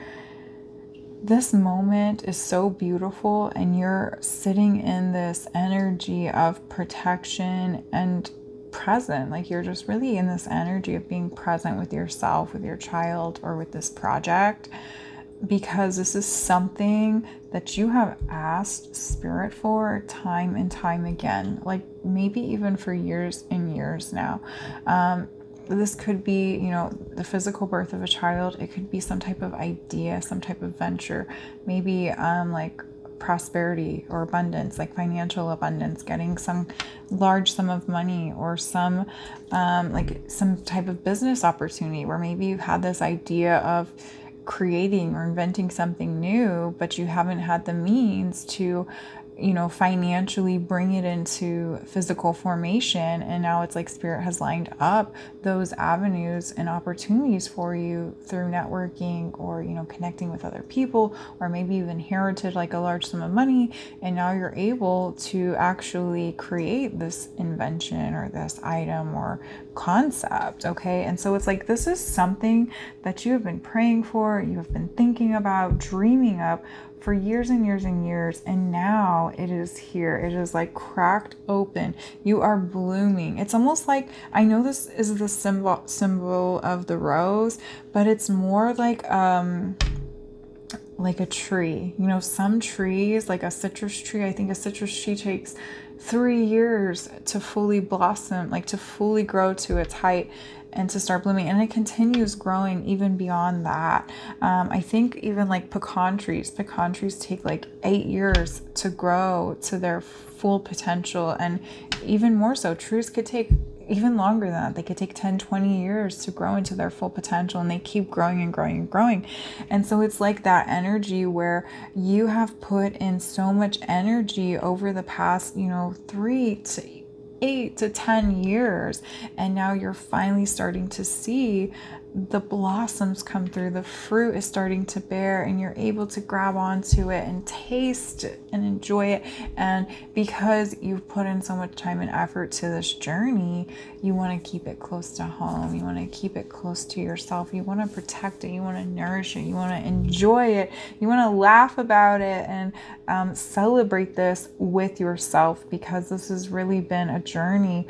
this moment is so beautiful and you're sitting in this energy of protection and present, like you're just really in this energy of being present with yourself, with your child, or with this project, because this is something that you have asked Spirit for time and time again, like maybe even for years and years now. This could be, you know, the physical birth of a child. It could be some type of idea, some type of venture, maybe like prosperity or abundance, like financial abundance, getting some large sum of money, or some like some type of business opportunity where maybe you've had this idea of creating or inventing something new, but you haven't had the means to, you know, financially bring it into physical formation. And now it's like Spirit has lined up those avenues and opportunities for you through networking, or, you know, connecting with other people, or maybe you've inherited like a large sum of money and now you're able to actually create this invention or this item or concept. Okay. And so it's like, this is something that you have been praying for, you have been thinking about, dreaming of for years and years and years, and now it is here. It is like cracked open. You are blooming. It's almost like, I know this is the symbol of the rose, but it's more like a tree. You know, some trees, like a citrus tree, I think a citrus tree takes 3 years to fully blossom, like to fully grow to its height and to start blooming, and it continues growing even beyond that. I think even like pecan trees take like 8 years to grow to their full potential, and even more so, trees could take even longer than that. They could take 10-20 years to grow into their full potential, and they keep growing and growing and growing. And so it's like that energy where you have put in so much energy over the past, 3 to 8 to 10 years, and now you're finally starting to see the blossoms come through, the fruit is starting to bear, and you're able to grab onto it and taste it and enjoy it. And because you've put in so much time and effort to this journey, you want to keep it close to home. You want to keep it close to yourself. You want to protect it. You want to nourish it. You want to enjoy it. You want to laugh about it and celebrate this with yourself, because this has really been a journey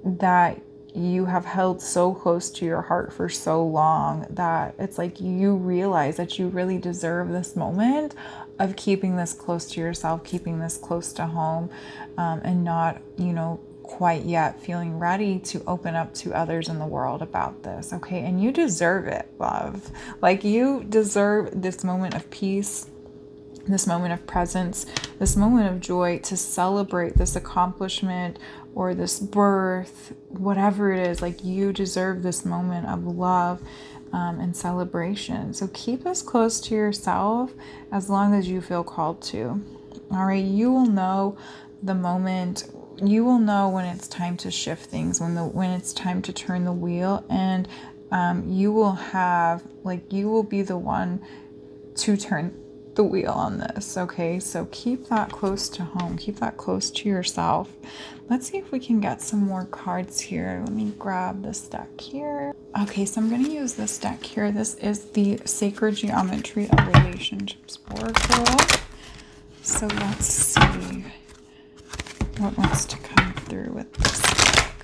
that you have held so close to your heart for so long that it's like you realize that you really deserve this moment of keeping this close to yourself, keeping this close to home, and not, quite yet feeling ready to open up to others in the world about this. Okay. And you deserve it, love. Like, you deserve this moment of peace, this moment of presence, this moment of joy, to celebrate this accomplishment or this birth, whatever it is. Like, you deserve this moment of love and celebration. So keep this close to yourself as long as you feel called to. All right. You will know the moment. You will know when it's time to shift things, when it's time to turn the wheel, and you will be the one to turn the wheel on this. Okay, so keep that close to home, keep that close to yourself. Let's see if we can get some more cards here. Let me grab this deck here. Okay, so I'm going to use this deck here. This is the Sacred Geometry of Relationships Oracle. So let's see what wants to come through with this deck.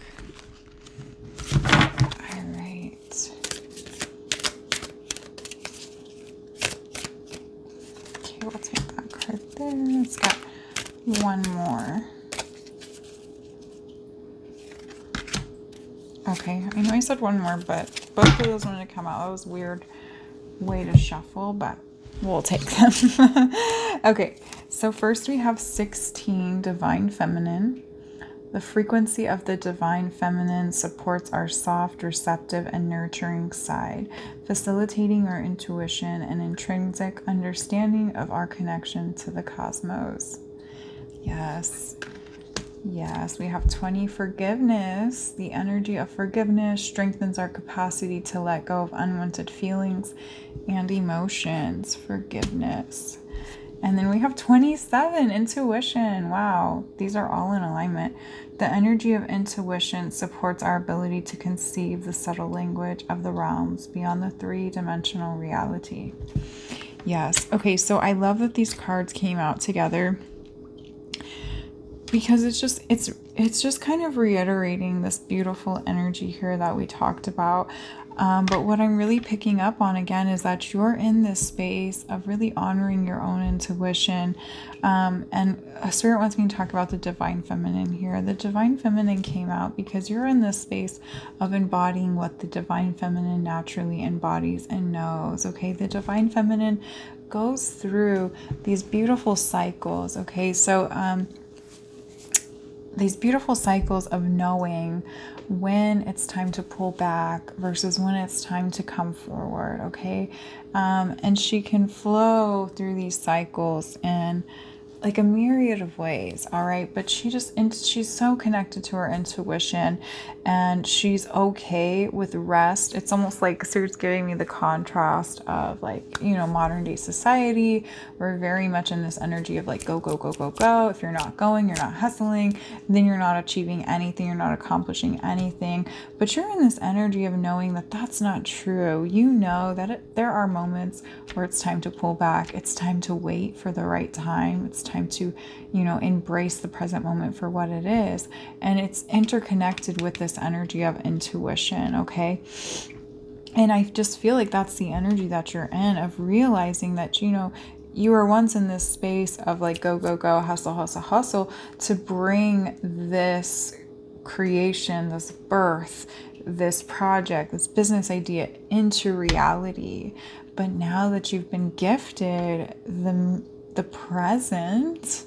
All right. Okay, we'll take that card there. Let's get one more. Okay, I know I said one more, but both of those wanted to come out. That was a weird way to shuffle, but we'll take them. Okay, so first we have 16, Divine Feminine. The frequency of the Divine Feminine supports our soft, receptive, and nurturing side, facilitating our intuition and intrinsic understanding of our connection to the cosmos. Yes. Yes, we have 20, Forgiveness. The energy of forgiveness strengthens our capacity to let go of unwanted feelings and emotions. Forgiveness. And then we have 27, Intuition. Wow, these are all in alignment. The energy of intuition supports our ability to conceive the subtle language of the realms beyond the three-dimensional reality. Yes. Okay, so I love that these cards came out together, because it's just kind of reiterating this beautiful energy here that we talked about. But what I'm really picking up on again is that you're in this space of really honoring your own intuition. And Spirit wants me to talk about the Divine Feminine here. The Divine Feminine came out because you're in this space of embodying what the Divine Feminine naturally embodies and knows. Okay, the Divine Feminine goes through these beautiful cycles. Okay, so these beautiful cycles of knowing when it's time to pull back versus when it's time to come forward, okay? And she can flow through these cycles and like a myriad of ways, all right? But she's so connected to her intuition, and she's okay with rest. It's almost like, so it's giving me the contrast of like, you know, modern day society. We're very much in this energy of like, go, go, go, go, go. If you're not going, you're not hustling, then you're not achieving anything, you're not accomplishing anything. But you're in this energy of knowing that that's not true. You know that there are moments where it's time to pull back. It's time to wait for the right time. It's time to, you know, embrace the present moment for what it is. And it's interconnected with this energy of intuition, okay? And I just feel like that's the energy that you're in, of realizing that, you know, you were once in this space of like, go, go, go, hustle, hustle, hustle, to bring this creation, this birth, this project, this business idea into reality. But now that you've been gifted the present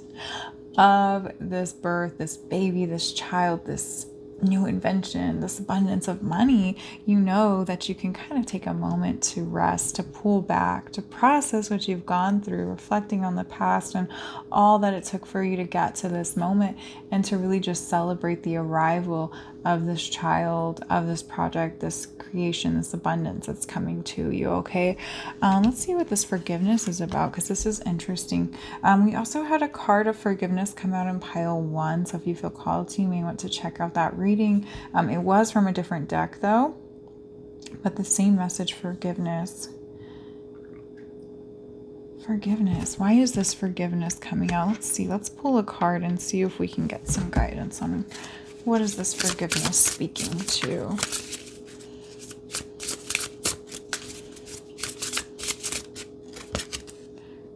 of this birth, this baby, this child, this new invention, this abundance of money, you know that you can kind of take a moment to rest, to pull back, to process what you've gone through, reflecting on the past and all that it took for you to get to this moment, and to really just celebrate the arrival of this child, of this project, this creation, this abundance that's coming to you, okay? Let's see what this forgiveness is about, because this is interesting. We also had a card of forgiveness come out in pile 1, so if you feel called to, you may want to check out that reading. It was from a different deck though, but the same message, forgiveness. Forgiveness. Why is this forgiveness coming out? Let's see. Let's pull a card and see if we can get some guidance on what is this forgiveness speaking to.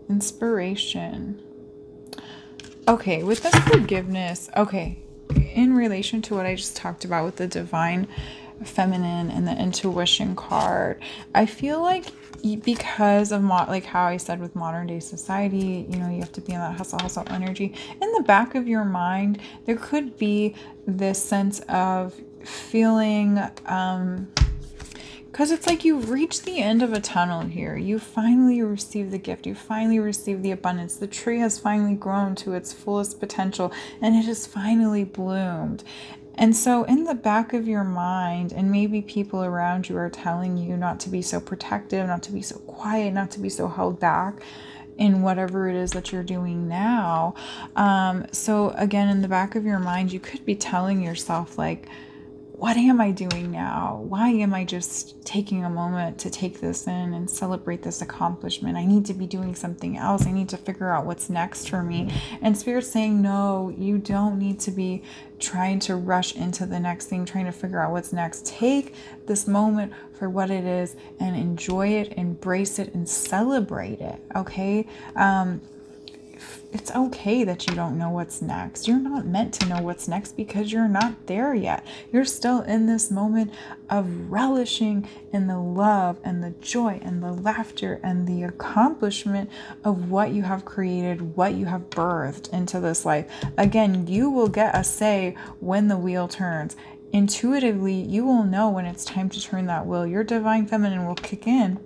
Inspiration. Okay, with the forgiveness, okay, in relation to what I just talked about with the divine feminine and the intuition card, I feel like because of like how I said with modern day society, you know, you have to be in that hustle energy. In the back of your mind, there could be this sense of feeling, because it's like you've reached the end of a tunnel here. You finally received the gift. You finally received the abundance. The tree has finally grown to its fullest potential, and it has finally bloomed. And so in the back of your mind, and maybe people around you are telling you not to be so protective, not to be so quiet, not to be so held back in whatever it is that you're doing now. So again, in the back of your mind, you could be telling yourself like, what am I doing now? Why am I just taking a moment to take this in and celebrate this accomplishment? I need to be doing something else. I need to figure out what's next for me. And Spirit's saying, no, you don't need to be trying to rush into the next thing, trying to figure out what's next. Take this moment for what it is and enjoy it, embrace it, and celebrate it, okay? It's okay that you don't know what's next. You're not meant to know what's next because you're not there yet. You're still in this moment of relishing in the love and the joy and the laughter and the accomplishment of what you have created, what you have birthed into this life. Again, you will get a say when the wheel turns. Intuitively, you will know when it's time to turn that wheel. Your divine feminine will kick in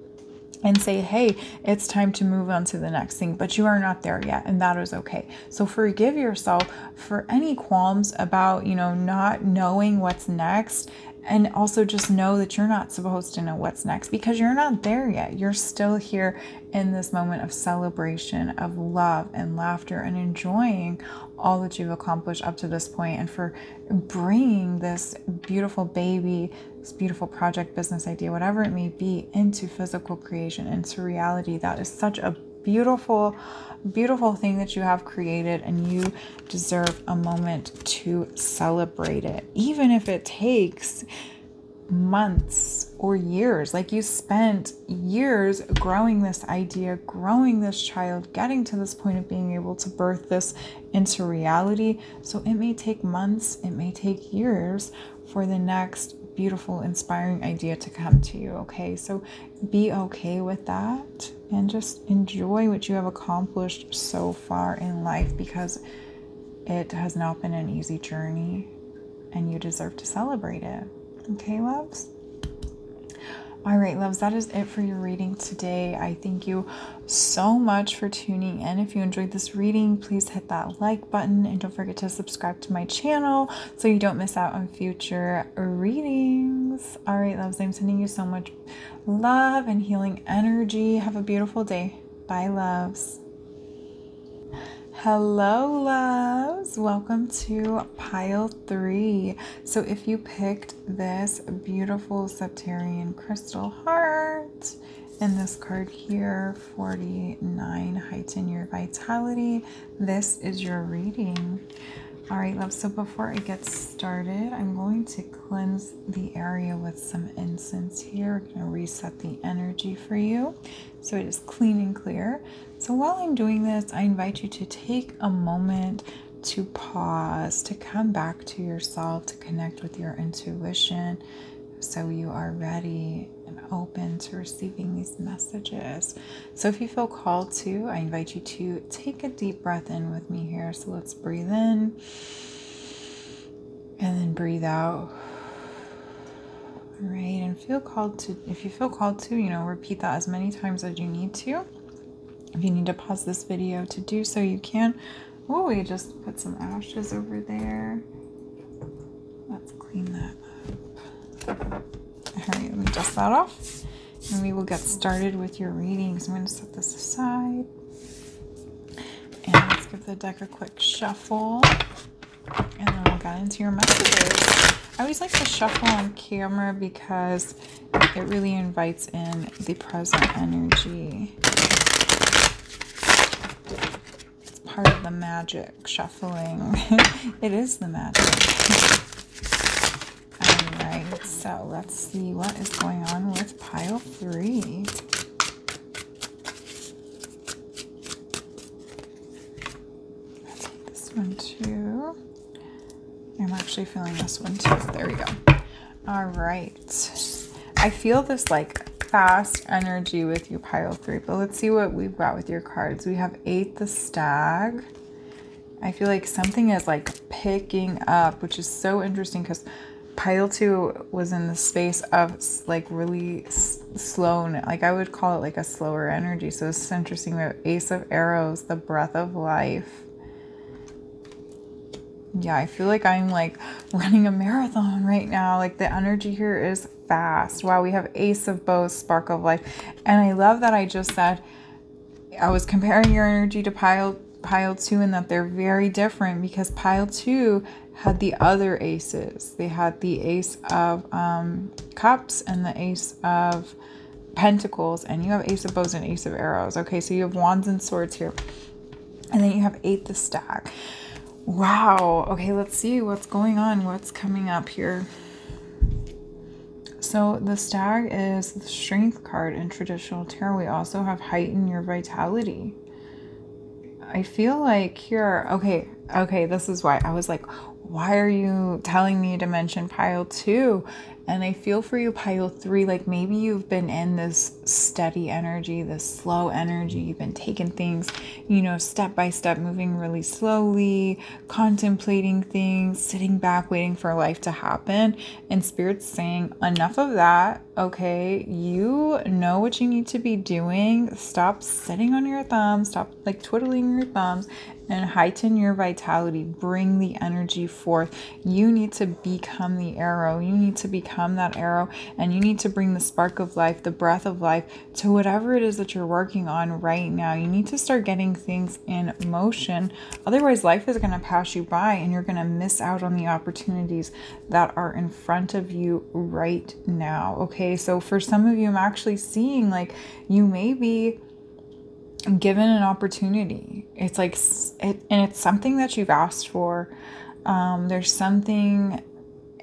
and say, hey, it's time to move on to the next thing, but you are not there yet, and that is okay. So forgive yourself for any qualms about, you know, not knowing what's next. And also just know that you're not supposed to know what's next because you're not there yet. You're still here in this moment of celebration, of love and laughter, and enjoying all that you've accomplished up to this point, and for bringing this beautiful baby, this beautiful project, business idea, whatever it may be, into physical creation, into reality. That is such a beautiful, beautiful thing that you have created, and you deserve a moment to celebrate it, even if it takes months or years. Like, you spent years growing this idea, growing this child, getting to this point of being able to birth this into reality. So it may take months, it may take years for the next beautiful, inspiring idea to come to you, okay? So be okay with that and just enjoy what you have accomplished so far in life, because it has not been an easy journey and you deserve to celebrate it. Okay, loves? All right, loves, that is it for your reading today. I thank you so much for tuning in. If you enjoyed this reading, please hit that like button and don't forget to subscribe to my channel so you don't miss out on future readings. All right, loves, I'm sending you so much love and healing energy. Have a beautiful day. Bye, loves. Hello, loves. Welcome to pile 3. So if you picked this beautiful Septarian crystal heart and this card here, 49, heighten your vitality, this is your reading. All right, love, so before I get started, I'm going to cleanse the area with some incense here. I'm going to reset the energy for you so it is clean and clear. So while I'm doing this, I invite you to take a moment to pause, to come back to yourself, to connect with your intuition so you are ready and open to receiving these messages. So if you feel called to, I invite you to take a deep breath in with me here. So let's breathe in and then breathe out. All right, and feel called to, if you feel called to, repeat that as many times as you need to. If you need to pause this video to do so, you can. Oh, we just put some ashes over there. Let's clean that up. All right, let me dust that off. And we will get started with your readings. I'm going to set this aside. And let's give the deck a quick shuffle. And then we'll get into your messages. I always like to shuffle on camera because it really invites in the present energy. It's part of the magic, shuffling. It is the magic. Alright, so let's see what is going on with pile 3. I'll take this one too. I'm actually feeling this one too. There we go. All right. I feel this like fast energy with you, pile 3, but let's see what we've got with your cards. We have 8, the stag. I feel like something is like picking up, which is so interesting because pile 2 was in the space of like really slow, like I would call it like a slower energy. So it's interesting. We have Ace of Arrows, the breath of life. Yeah, I feel like I'm like running a marathon right now. Like the energy here is fast. Wow, we have Ace of Bows, Spark of Life. And I love that I just said, I was comparing your energy to pile 2 and that they're very different because pile 2 had the other aces. They had the Ace of Cups and the Ace of Pentacles. And you have Ace of Bows and Ace of Arrows. Okay, so you have Wands and Swords here. And then you have 8, the stag. Wow. Okay, let's see what's going on. What's coming up here? So the stag is the strength card in traditional tarot. We also have heighten your vitality. I feel like here, okay, this is why I was like, why are you telling me to mention pile 2? And I feel for you, pile 3, like maybe you've been in this steady energy, this slow energy. You've been taking things, step by step, moving really slowly, contemplating things, sitting back, waiting for life to happen. And Spirit's saying, enough of that. Okay, you know what you need to be doing. Stop sitting on your thumbs. Stop like twiddling your thumbs and heighten your vitality. Bring the energy forth. You need to become the arrow. You need to become that arrow, and you need to bring the spark of life, the breath of life to whatever it is that you're working on right now. You need to start getting things in motion. Otherwise, life is going to pass you by and you're going to miss out on the opportunities that are in front of you right now. Okay, so for some of you, I'm actually seeing like you may be given an opportunity. It's like, and it's something that you've asked for. There's something,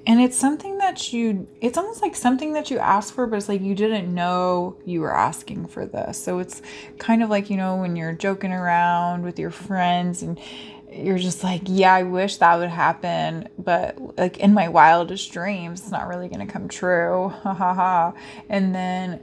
and it's something that it's almost like something that you asked for, but it's like you didn't know you were asking for this. So it's kind of like, when you're joking around with your friends and you're just like, yeah, I wish that would happen, but like in my wildest dreams, it's not really going to come true. Ha ha ha. And then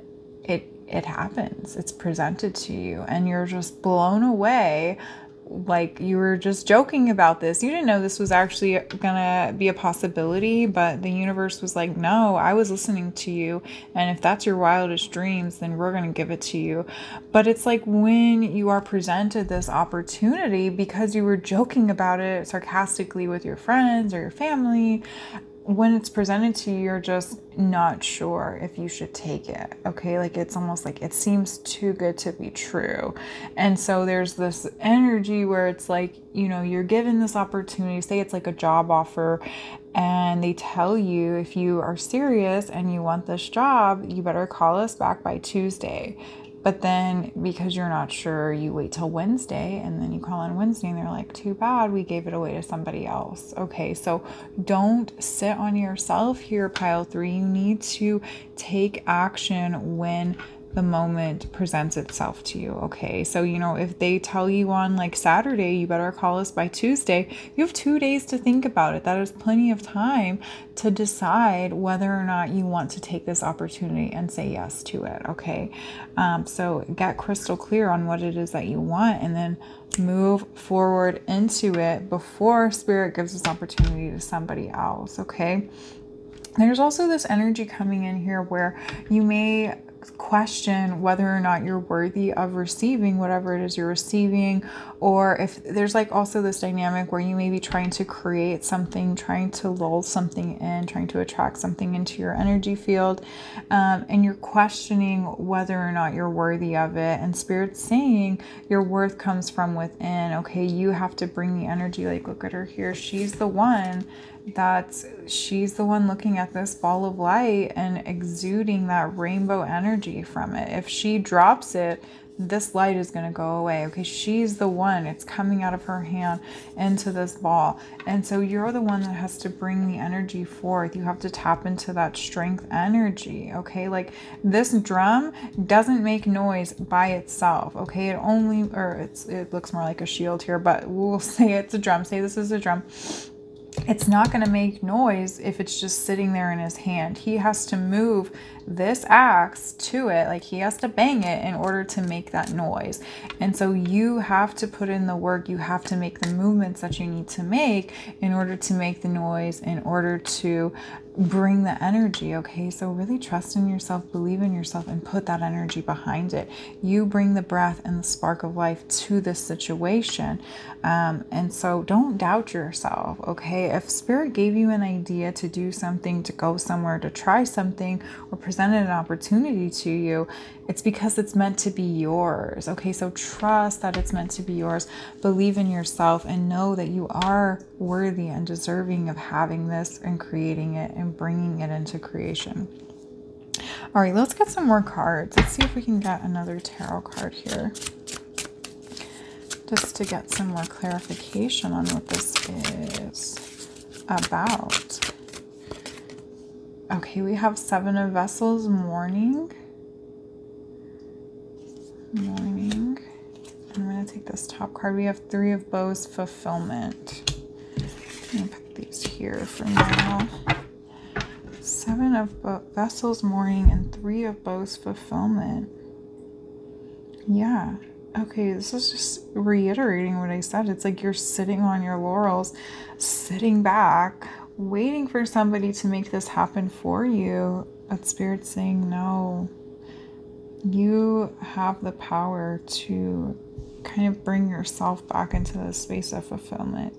it happens. It's presented to you and you're just blown away like you were just joking about this. You didn't know this was actually gonna be a possibility, but the universe was like, no, I was listening to you. And if that's your wildest dreams, then we're gonna give it to you. But it's like when you are presented this opportunity because you were joking about it sarcastically with your friends or your family, when it's presented to you, you're just not sure if you should take it. Okay, like it's almost like it seems too good to be true. And so there's this energy where it's like, you know, you're given this opportunity, say it's like a job offer, and they tell you if you are serious and you want this job, you better call us back by Tuesday. But then because you're not sure, you wait till Wednesday, and then you call on Wednesday and they're like, too bad, we gave it away to somebody else. Okay, so don't sit on yourself here, pile 3. You need to take action when the moment presents itself to you. Okay, so you know, if they tell you on like Saturday, you better call us by Tuesday, you have 2 days to think about it. That is plenty of time to decide whether or not you want to take this opportunity and say yes to it. Okay, so get crystal clear on what it is that you want, and then move forward into it before Spirit gives this opportunity to somebody else. Okay, there's also this energy coming in here where you may question whether or not you're worthy of receiving whatever it is you're receiving, or if there's like also this dynamic where you may be trying to create something, trying to lull something in, trying to attract something into your energy field, and you're questioning whether or not you're worthy of it. And Spirit's saying your worth comes from within. Okay, you have to bring the energy. Like, look at her here, she's the one looking at this ball of light and exuding that rainbow energy from it. If she drops it, this light is going to go away. Okay, she's the one, it's coming out of her hand into this ball. And so you're the one that has to bring the energy forth. You have to tap into that strength energy. Okay, like this drum doesn't make noise by itself. Okay, it looks more like a shield here, but we'll say it's a drum. Say this is a drum. It's not going to make noise if it's just sitting there in his hand. He has to move this axe to it, like he has to bang it in order to make that noise. And so you have to put in the work, you have to make the movements that you need to make in order to make the noise, in order to bring the energy. Okay, so really trust in yourself, believe in yourself, and put that energy behind it. You bring the breath and the spark of life to this situation. And so don't doubt yourself. Okay, if Spirit gave you an idea to do something, to go somewhere, to try something, or presented an opportunity to you, it's because it's meant to be yours. Okay, so trust that it's meant to be yours. Believe in yourself and know that you are worthy and deserving of having this and creating it and bringing it into creation. All right, let's get some more cards. Let's see if we can get another tarot card here, just to get some more clarification on what this is about. Okay, we have 7 of Vessels, mourning. I'm going to take this top card. We have 3 of Bows, fulfillment. I'm going to put these here for now. 7 of Vessels, mourning, and 3 of Bows, fulfillment. Yeah. Okay, this is just reiterating what I said. It's like you're sitting on your laurels, sitting back, waiting for somebody to make this happen for you. But Spirit's saying, no, you have the power to kind of bring yourself back into the space of fulfillment.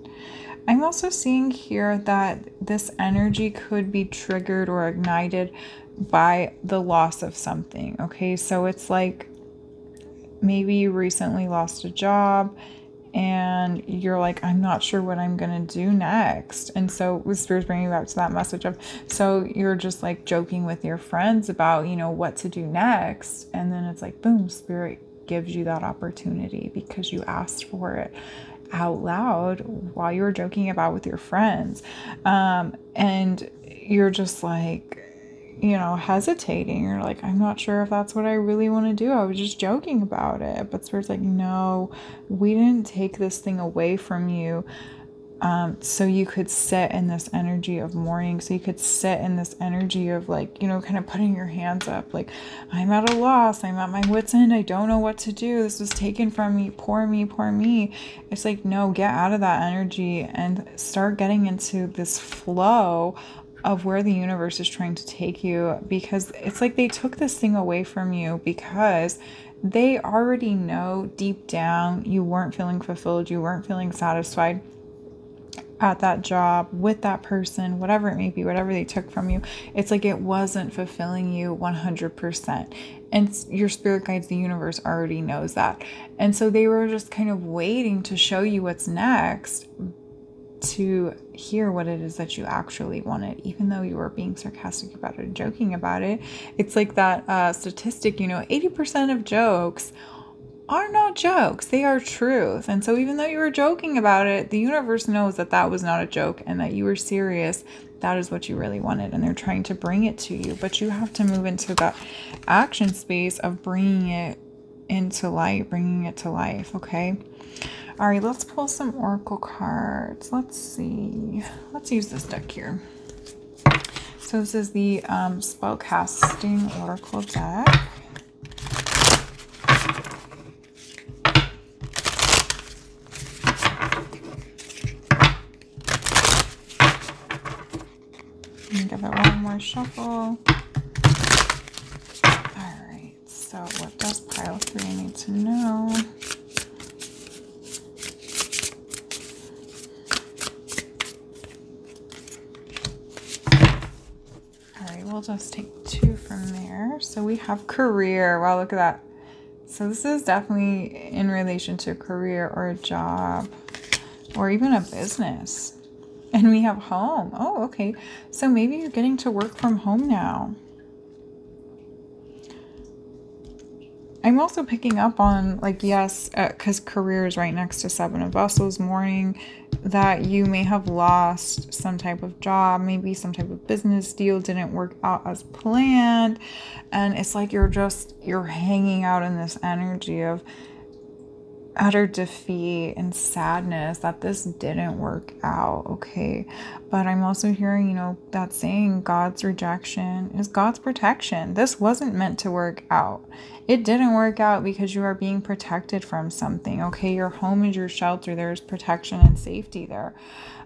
I'm also seeing here that this energy could be triggered or ignited by the loss of something. Okay, so it's like maybe you recently lost a job and you're like, I'm not sure what I'm going to do next. And so Spirit's bringing you back to that message of, so you're just like joking with your friends about, you know, what to do next. And then it's like, boom, Spirit gives you that opportunity because you asked for it out loud while you were joking about with your friends. And you're just like, you know, hesitating. You're like, I'm not sure if that's what I really want to do. I was just joking about it. But Spirit's like, no, we didn't take this thing away from you. So you could sit in this energy of mourning. So you could sit in this energy of like, you know, kind of putting your hands up, like, I'm at a loss. I'm at my wit's end. I don't know what to do. This was taken from me. Poor me, poor me. It's like, no, get out of that energy and start getting into this flow of where the universe is trying to take you, because it's like they took this thing away from you because they already know deep down you weren't feeling fulfilled. You weren't feeling satisfied at that job, with that person, whatever it may be, whatever they took from you. It's like it wasn't fulfilling you 100%. And your spirit guides, the universe already knows that. And so they were just kind of waiting to show you what's next, to hear what it is that you actually wanted, even though you were being sarcastic about it, joking about it. It's like that statistic, you know, 80% of jokes are not jokes, they are truth. And so even though you were joking about it, the universe knows that that was not a joke and that you were serious. That is what you really wanted, and they're trying to bring it to you. But you have to move into that action space of bringing it into light, bringing it to life. Okay. All right, let's pull some oracle cards. Let's see. Let's use this deck here. So this is the Spellcasting oracle deck. Give it one more shuffle. All right, so what does pile 3 need to know? All right, we'll just take 2 from there. So we have career. Wow, look at that. So this is definitely in relation to a career or a job or even a business. And we have home. Oh, okay. So maybe you're getting to work from home now. I'm also picking up on, like, yes, because career is right next to 7 of Vessels, mourning that you may have lost some type of job, maybe some type of business deal didn't work out as planned. And it's like you're hanging out in this energy of utter defeat and sadness that this didn't work out. Okay. But I'm also hearing, you know, that saying God's rejection is God's protection. This wasn't meant to work out. It didn't work out because you are being protected from something. Okay. Your home is your shelter. There's protection and safety there.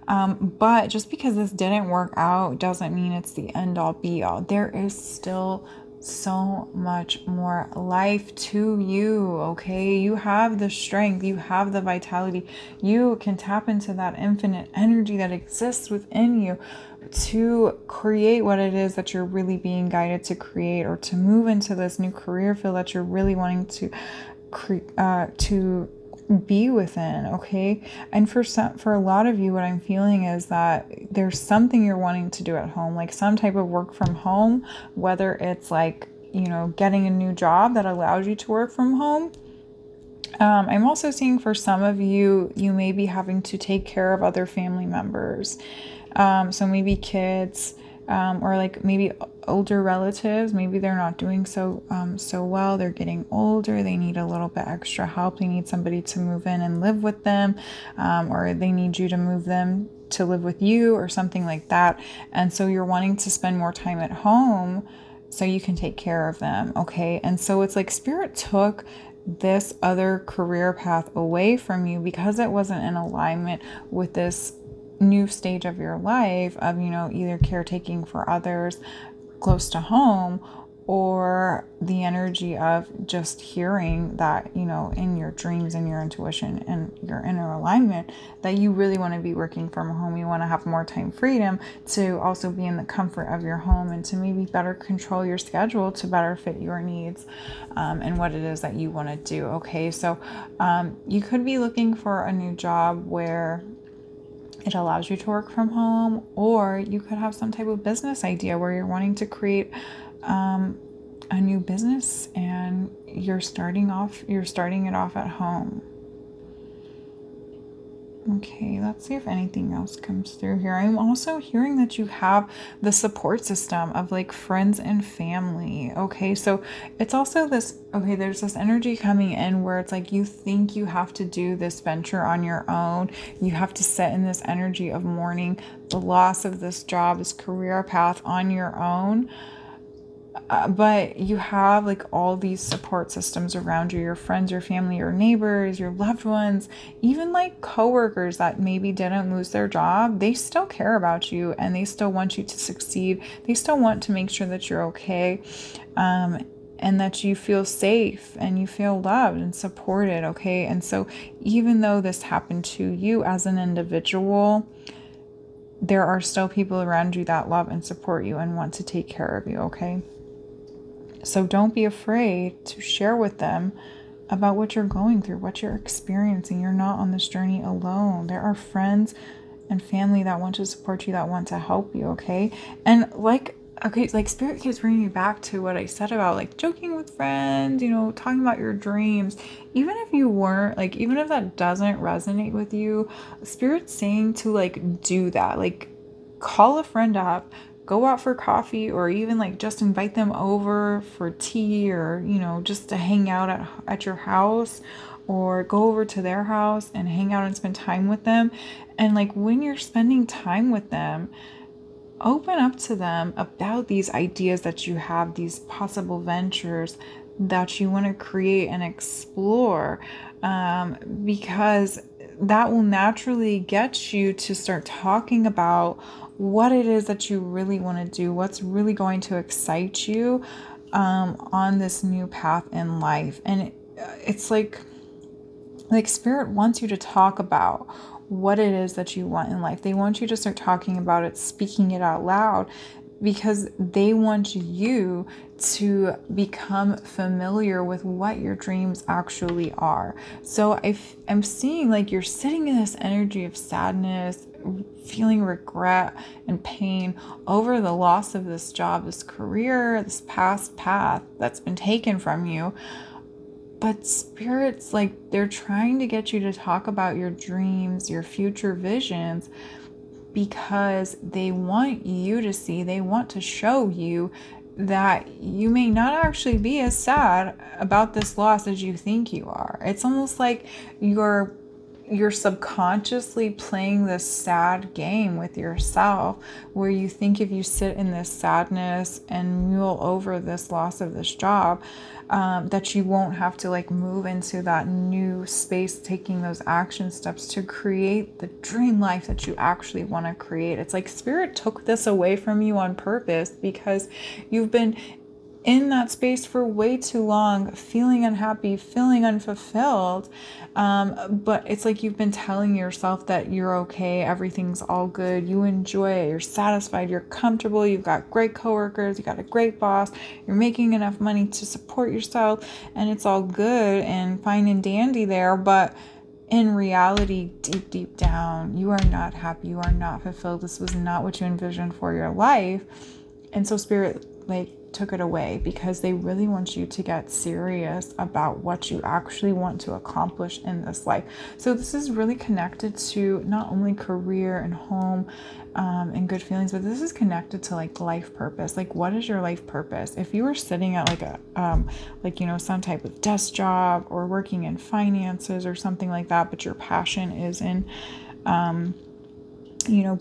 But just because this didn't work out doesn't mean it's the end all be all. There is still so much more life to you. Okay, you have the strength, you have the vitality, you can tap into that infinite energy that exists within you to create what it is that you're really being guided to create, or to move into this new career field that you're really wanting to be within. Okay. And for a lot of you, what I'm feeling is that there's something you're wanting to do at home, like some type of work from home, whether it's like, you know, getting a new job that allows you to work from home. I'm also seeing for some of you, you may be having to take care of other family members. So maybe kids, or like maybe older relatives, maybe they're not doing so well. They're getting older. They need a little bit extra help. They need somebody to move in and live with them, or they need you to move them to live with you or something like that. And so you're wanting to spend more time at home so you can take care of them. Okay. And so it's like Spirit took this other career path away from you because it wasn't in alignment with this new stage of your life of, you know, either caretaking for others close to home, or the energy of just hearing that, you know, in your dreams and your intuition and your inner alignment, that you really want to be working from home. You want to have more time freedom to also be in the comfort of your home and to maybe better control your schedule to better fit your needs, and what it is that you want to do. Okay. So, you could be looking for a new job where it allows you to work from home, or you could have some type of business idea where you're wanting to create a new business and you're starting it off at home. Okay, let's see if anything else comes through here. I'm also hearing that you have the support system of like friends and family. Okay, so it's also this, okay, there's this energy coming in where it's like you think you have to do this venture on your own. You have to sit in this energy of mourning the loss of this job, this career path on your own. But you have like all these support systems around you, your friends, your family, your neighbors, your loved ones, even like coworkers that maybe didn't lose their job. They still care about you and they still want you to succeed. They still want to make sure that you're okay, and that you feel safe and you feel loved and supported. Okay. And so even though this happened to you as an individual, there are still people around you that love and support you and want to take care of you. Okay. So don't be afraid to share with them about what you're going through, what you're experiencing. You're not on this journey alone. There are friends and family that want to support you, that want to help you, okay? And like Spirit keeps bringing me back to what I said about like joking with friends, you know, talking about your dreams. Even if you weren't, like, even if that doesn't resonate with you, Spirit's saying to like do that. Like call a friend up, go out for coffee, or even like just invite them over for tea, or, you know, just to hang out at your house, or go over to their house and hang out and spend time with them. And like when you're spending time with them, open up to them about these ideas that you have, these possible ventures that you want to create and explore, because that will naturally get you to start talking about what it is that you really want to do, what's really going to excite you on this new path in life. And it's like Spirit wants you to talk about what it is that you want in life. They want you to start talking about it, speaking it out loud, because they want you to become familiar with what your dreams actually are. So I'm seeing like you're sitting in this energy of sadness, feeling regret and pain over the loss of this job, this career, this past path that's been taken from you. But Spirit's like, they're trying to get you to talk about your dreams, your future visions, because they want you to see, they want to show you that you may not actually be as sad about this loss as you think you are. It's almost like you're subconsciously playing this sad game with yourself, where you think if you sit in this sadness and mule over this loss of this job, that you won't have to like move into that new space, taking those action steps to create the dream life that you actually want to create. It's like Spirit took this away from you on purpose because you've been in that space for way too long, feeling unhappy, feeling unfulfilled. But it's like you've been telling yourself that you're okay, everything's all good, you enjoy it, you're satisfied, you're comfortable, you've got great coworkers, you got a great boss, you're making enough money to support yourself, and it's all good and fine and dandy there. But in reality, deep down, you are not happy, you are not fulfilled. This was not what you envisioned for your life. And so Spirit like took it away because they really want you to get serious about what you actually want to accomplish in this life. So this is really connected to not only career and home and good feelings, but this is connected to like life purpose. Like, what is your life purpose? If you were sitting at like a some type of desk job or working in finances or something like that, but your passion is in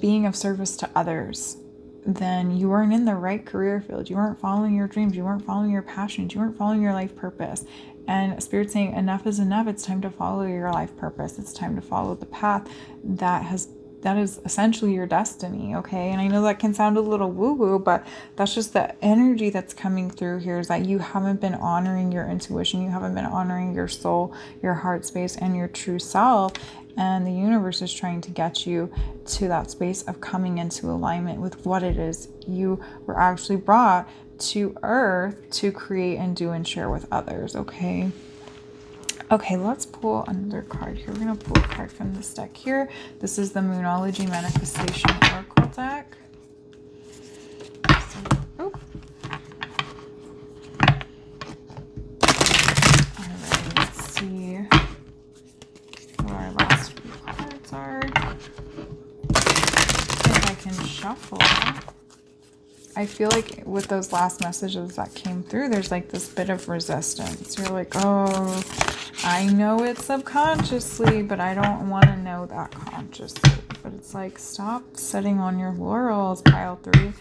being of service to others, then you weren't in the right career field. You weren't following your dreams. You weren't following your passions. You weren't following your life purpose. And Spirit's saying enough is enough. It's time to follow your life purpose. It's time to follow the path that is essentially your destiny. Okay. And I know that can sound a little woo-woo, but that's just the energy that's coming through here, is that you haven't been honoring your intuition. You haven't been honoring your soul, your heart space, and your true self. And the universe is trying to get you to that space of coming into alignment with what it is you were actually brought to Earth to create and do and share with others. Okay. Okay, let's pull another card here. We're going to pull a card from this deck here. This is the Moonolgy Manifestation Oracle deck. Alright, let's see what our last few cards are. careful. I feel like with those last messages that came through, there's like this bit of resistance. You're like, oh, I know it subconsciously, but I don't want to know that consciously. But it's like, stop sitting on your laurels, pile 3,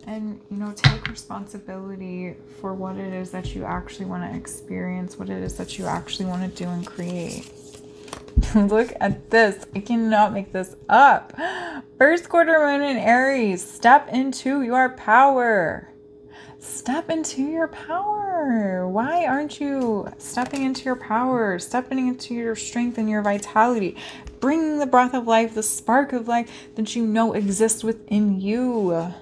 and, you know, take responsibility for what it is that you actually want to experience, what it is that you actually want to do and create. Look at this. I cannot make this up. First quarter moon in Aries. Step into your power. Step into your power. Why aren't you stepping into your power? Stepping into your strength and your vitality. Bringing the breath of life, the spark of life that you know exists within you.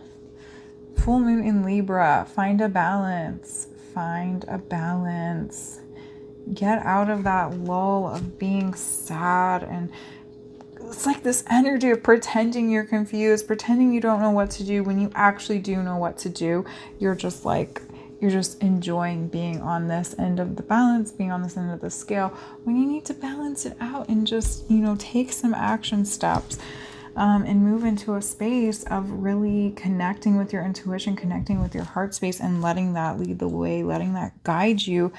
Full moon in Libra. Find a balance. Find a balance. Get out of that lull of being sad, and it's like this energy of pretending you're confused, pretending you don't know what to do when you actually do know what to do. You're just enjoying being on this end of the balance, being on this end of the scale, when you need to balance it out and just, you know, take some action steps. And move into a space of really connecting with your intuition, connecting with your heart space, and letting that lead the way, letting that guide you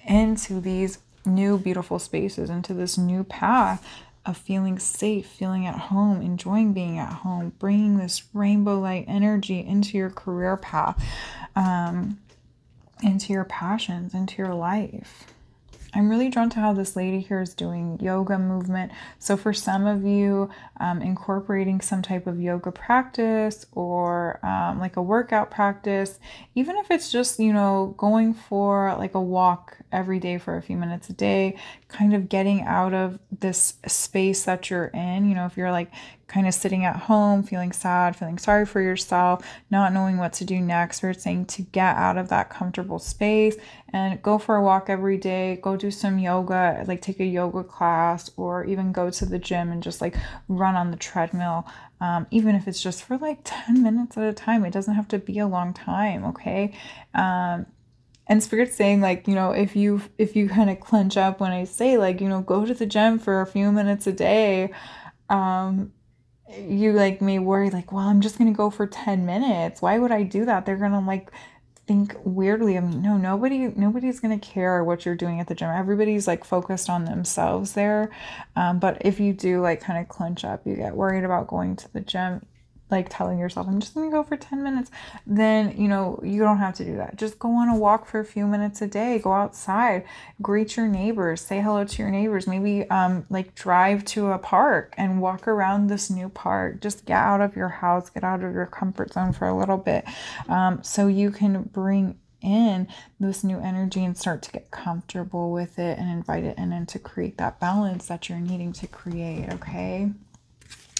into these new beautiful spaces, into this new path of feeling safe, feeling at home, enjoying being at home, bringing this rainbow light energy into your career path, into your passions, into your life. I'm really drawn to how this lady here is doing yoga movement. So for some of you, incorporating some type of yoga practice or like a workout practice, even if it's just, you know, going for like a walk every day for a few minutes a day, kind of getting out of this space that you're in. You know, if you're like kind of sitting at home, feeling sad, feeling sorry for yourself, not knowing what to do next, we're saying to get out of that comfortable space and go for a walk every day, go do some yoga, like take a yoga class, or even go to the gym and just like run on the treadmill. Even if it's just for like 10 minutes at a time, it doesn't have to be a long time. Okay. And Spirit's saying, like, you know, if you kind of clench up when I say, like, you know, go to the gym for a few minutes a day, you like may worry, like, well, I'm just going to go for 10 minutes. Why would I do that? They're going to like think weirdly of me. No, nobody's going to care what you're doing at the gym. Everybody's like focused on themselves there. But if you do like kind of clench up, you get worried about going to the gym, like telling yourself, I'm just going to go for 10 minutes, then, you know, you don't have to do that. Just go on a walk for a few minutes a day, go outside, greet your neighbors, say hello to your neighbors, maybe like drive to a park and walk around this new park. Just get out of your house, get out of your comfort zone for a little bit, so you can bring in this new energy and start to get comfortable with it and invite it in and to create that balance that you're needing to create. Okay.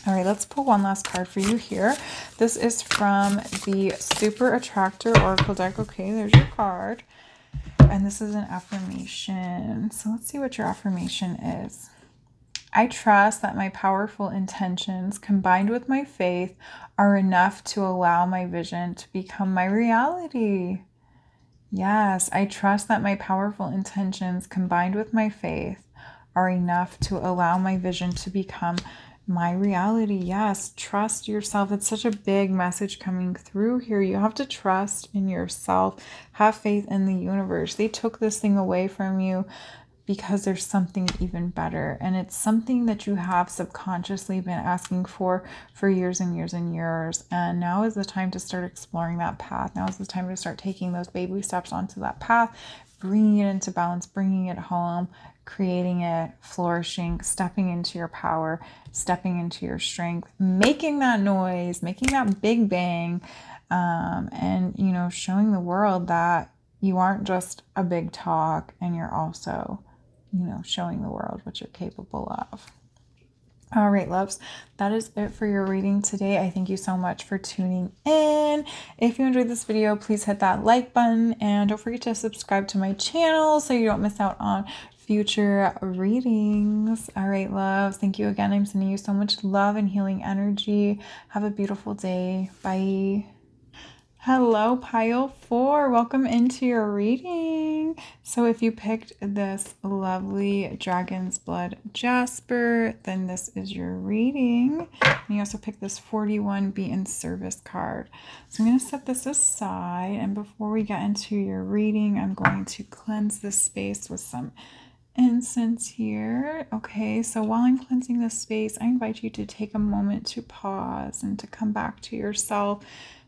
All right, let's pull one last card for you here. This is from the Super Attractor Oracle deck. Okay, there's your card. And this is an affirmation. So let's see what your affirmation is. I trust that my powerful intentions combined with my faith are enough to allow my vision to become my reality. Yes, I trust that my powerful intentions combined with my faith are enough to allow my vision to become my reality. Yes, trust yourself. It's such a big message coming through here. You have to trust in yourself, have faith in the universe. They took this thing away from you because there's something even better, and it's something that you have subconsciously been asking for years and years and years. And now is the time to start exploring that path. Now is the time to start taking those baby steps onto that path, bringing it into balance, bringing it home, creating it, flourishing, stepping into your power, stepping into your strength, making that noise, making that big bang, and, you know, showing the world that you aren't just a big talk, and you're also, you know, showing the world what you're capable of. All right, loves, that is it for your reading today. I thank you so much for tuning in. If you enjoyed this video, please hit that like button, and don't forget to subscribe to my channel so you don't miss out on future readings. All right, loves, thank you again. I'm sending you so much love and healing energy. Have a beautiful day. Bye. Hello, pile 4. Welcome into your reading. reading. So if you picked this lovely Dragon's Blood Jasper, then this is your reading. And you also picked this 41 Be in Service card. So I'm going to set this aside, and before we get into your reading, I'm going to cleanse this space with some incense here. Okay, so while I'm cleansing this space, I invite you to take a moment to pause and to come back to yourself,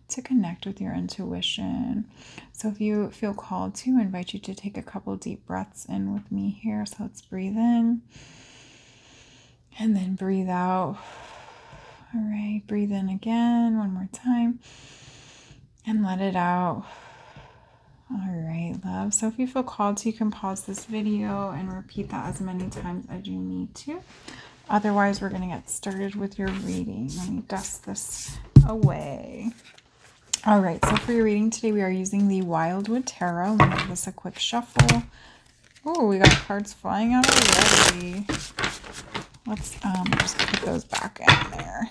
to connect with your intuition. So if you feel called to, I invite you to take a couple deep breaths in with me here. So let's breathe in and then breathe out. All right, breathe in again one more time and let it out. All right, love. So if you feel called to, you can pause this video and repeat that as many times as you need to. Otherwise, we're going to get started with your reading. Let me dust this away. All right, so for your reading today, we are using the Wildwood Tarot. Let me give this a quick shuffle. Oh, we got cards flying out already. Let's just put those back in there.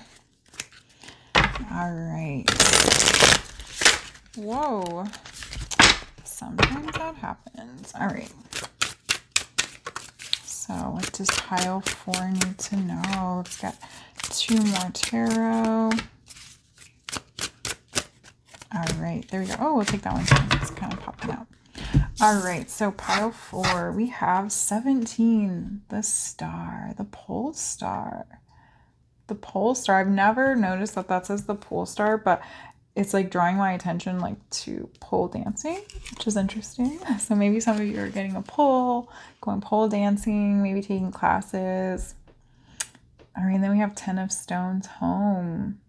All right. Whoa. Sometimes that happens. All right. So what does pile 4 need to know? Let's get 2 more tarot. All right, there we go. Oh, we'll take that one too. It's kind of popping out. All right, so pile 4, we have 17, the star, the pole star. The pole star. I've never noticed that that says the pole star, but it's like drawing my attention like to pole dancing, which is interesting. So maybe some of you are getting a pole, going pole dancing, maybe taking classes. All right, and then we have 10 of Stones, home.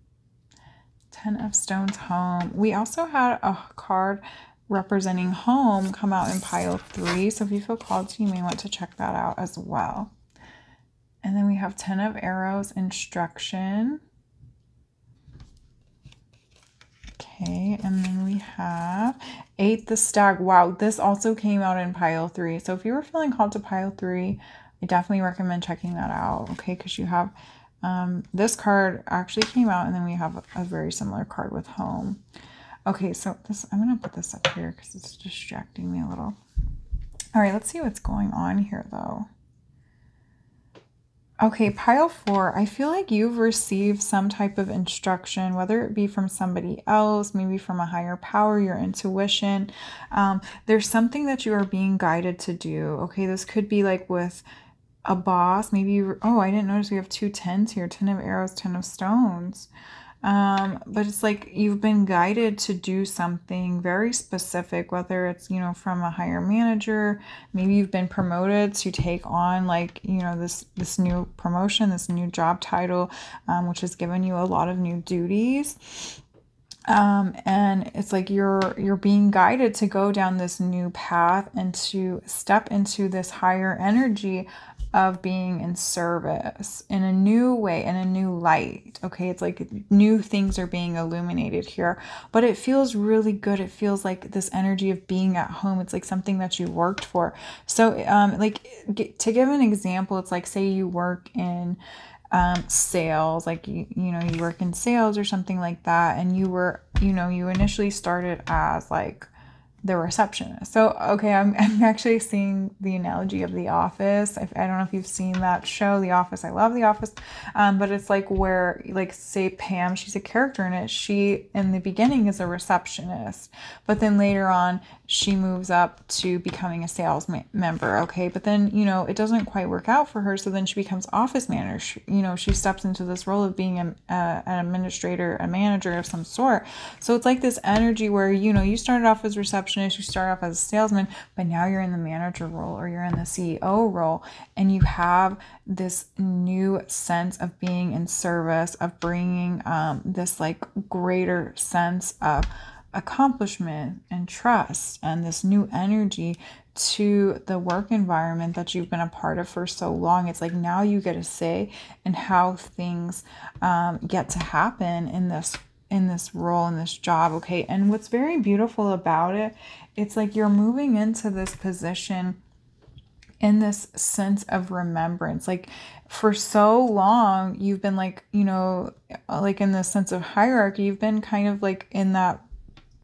10 of Stones, home. We also had a card representing home come out in pile 3. So if you feel called to, you may want to check that out as well. And then we have 10 of Arrows, instruction. Okay, and then we have 8, the stag. Wow, this also came out in pile 3. So if you were feeling called to pile 3, I definitely recommend checking that out. Okay, because you have this card actually came out, and then we have a very similar card with home. Okay, so this, I'm going to put this up here because it's distracting me a little. All right, let's see what's going on here though. Okay, pile 4, I feel like you've received some type of instruction, whether it be from somebody else, maybe from a higher power, your intuition. There's something that you are being guided to do. Okay, this could be like with a boss. Maybe you, oh, I didn't notice we have 2 10s here, 10 of Arrows, 10 of Stones. But it's like you've been guided to do something very specific, whether it's, you know, from a higher manager, maybe you've been promoted to take on like, you know, this new promotion, this new job title, which has given you a lot of new duties. And it's like you're being guided to go down this new path and to step into this higher energy of being in service in a new way, in a new light. Okay, it's like new things are being illuminated here, but it feels really good. It feels like this energy of being at home. It's like something that you worked for. So like to give an example, it's like, say you work in sales, like you know you work in sales or something like that, and you were, you know, you initially started as like the receptionist. So, okay, I'm actually seeing the analogy of The Office. I don't know if you've seen that show, The Office. I love The Office. But it's like where, like, say Pam, she's a character in it. She, in the beginning, is a receptionist. But then later on, she moves up to becoming a sales member, okay? But then, you know, it doesn't quite work out for her. So then she becomes office manager. You know, she steps into this role of being an administrator, a manager of some sort. So it's like this energy where, you know, you started off as receptionist, you start off as a salesman, but now you're in the manager role or you're in the CEO role, and you have this new sense of being in service, of bringing this like greater sense of accomplishment and trust and this new energy to the work environment that you've been a part of for so long. It's like now you get a say in how things get to happen in this role, in this job. Okay, and what's very beautiful about it, it's like you're moving into this position in this sense of remembrance. Like for so long you've been like, you know, like in this sense of hierarchy, you've been kind of like in that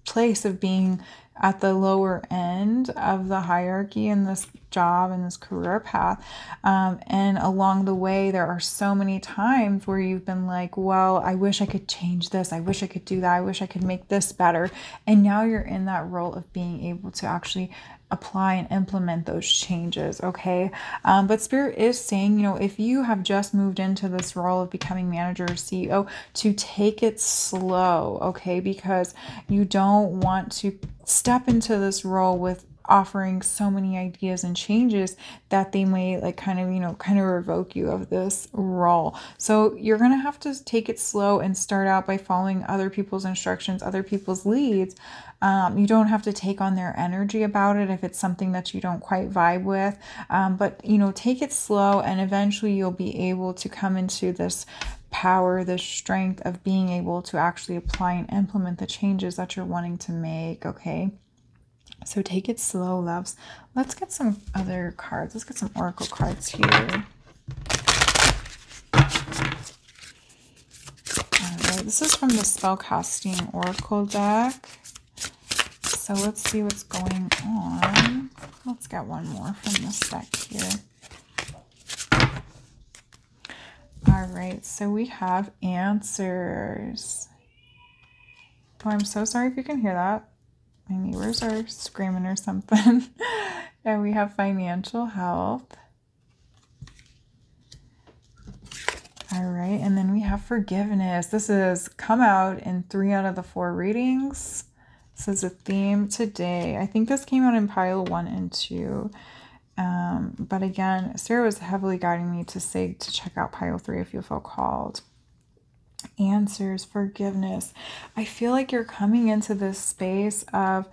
place of being at the lower end end of the hierarchy in this job and this career path. And along the way, there are so many times where you've been like, well, I wish I could change this. I wish I could do that. I wish I could make this better. And now you're in that role of being able to actually apply and implement those changes. Okay. But Spirit is saying, you know, if you have just moved into this role of becoming manager or CEO, to take it slow. Okay. Because you don't want to step into this role with offering so many ideas and changes that they may like kind of revoke you of this role. So you're going to have to take it slow and start out by following other people's instructions, other people's leads. You don't have to take on their energy about it if it's something that you don't quite vibe with. But, you know, take it slow, and eventually you'll be able to come into this power, this strength of being able to actually apply and implement the changes that you're wanting to make. Okay. So take it slow, loves. Let's get some other cards. Let's get some oracle cards here. All right, this is from the Spellcasting Oracle deck. So let's see what's going on. Let's get one more from this deck here. All right, so we have answers. Oh, I'm so sorry if you can hear that. My neighbors are screaming or something. And we have financial health. All right, and then we have forgiveness. This has come out in 3 out of the 4 readings. This is a theme today. I think this came out in pile 1 and 2. But again, Sarah was heavily guiding me to say to check out pile 3 if you feel called. Answers, forgiveness. I feel like you're coming into this space of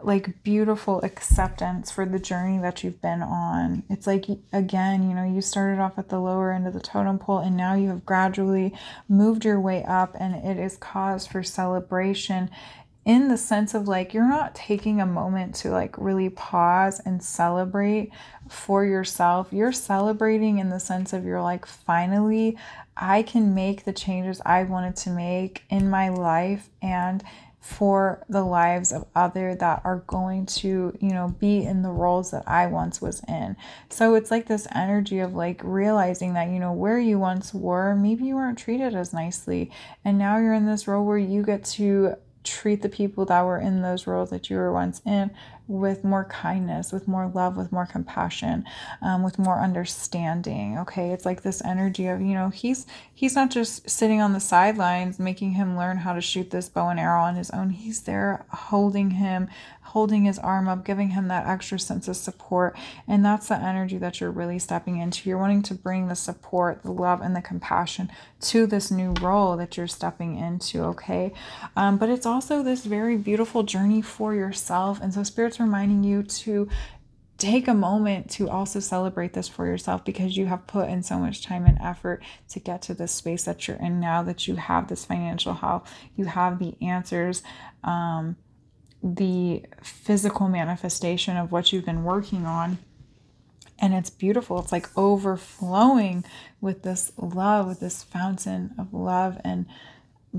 like beautiful acceptance for the journey that you've been on. It's like, again, you know, you started off at the lower end of the totem pole and now you have gradually moved your way up, and it is cause for celebration in the sense of like, you're not taking a moment to like really pause and celebrate for yourself. You're celebrating in the sense of you're like, finally, I can make the changes I wanted to make in my life and for the lives of others that are going to, you know, be in the roles that I once was in. So it's like this energy of like realizing that, you know, where you once were, maybe you weren't treated as nicely. And now you're in this role where you get to treat the people that were in those roles that you were once in with more kindness, with more love, with more compassion, with more understanding. Okay, it's like this energy of, you know, he's not just sitting on the sidelines making him learn how to shoot this bow and arrow on his own. He's there holding him, holding his arm up, giving him that extra sense of support. And that's the energy that you're really stepping into. You're wanting to bring the support, the love, and the compassion to this new role that you're stepping into. Okay, but it's also this very beautiful journey for yourself. And so Spirit's reminding you to take a moment to also celebrate this for yourself, because you have put in so much time and effort to get to this space that you're in now, that you have this financial health, you have the answers, the physical manifestation of what you've been working on. And it's beautiful. It's like overflowing with this love, with this fountain of love and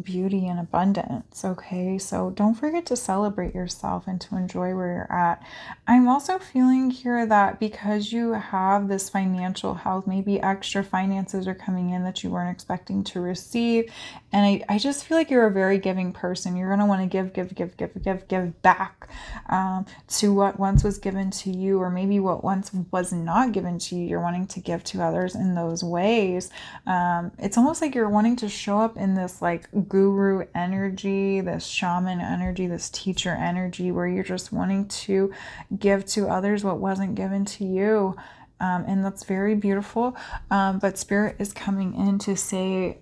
beauty and abundance. Okay, so don't forget to celebrate yourself and to enjoy where you're at. I'm also feeling here that because you have this financial health, maybe extra finances are coming in that you weren't expecting to receive. And I just feel like you're a very giving person. You're going to want to give back to what once was given to you, or maybe what once was not given to you. You're wanting to give to others in those ways. It's almost like you're wanting to show up in this like guru energy, this shaman energy, this teacher energy, where you're just wanting to give to others what wasn't given to you. And that's very beautiful. But Spirit is coming in to say,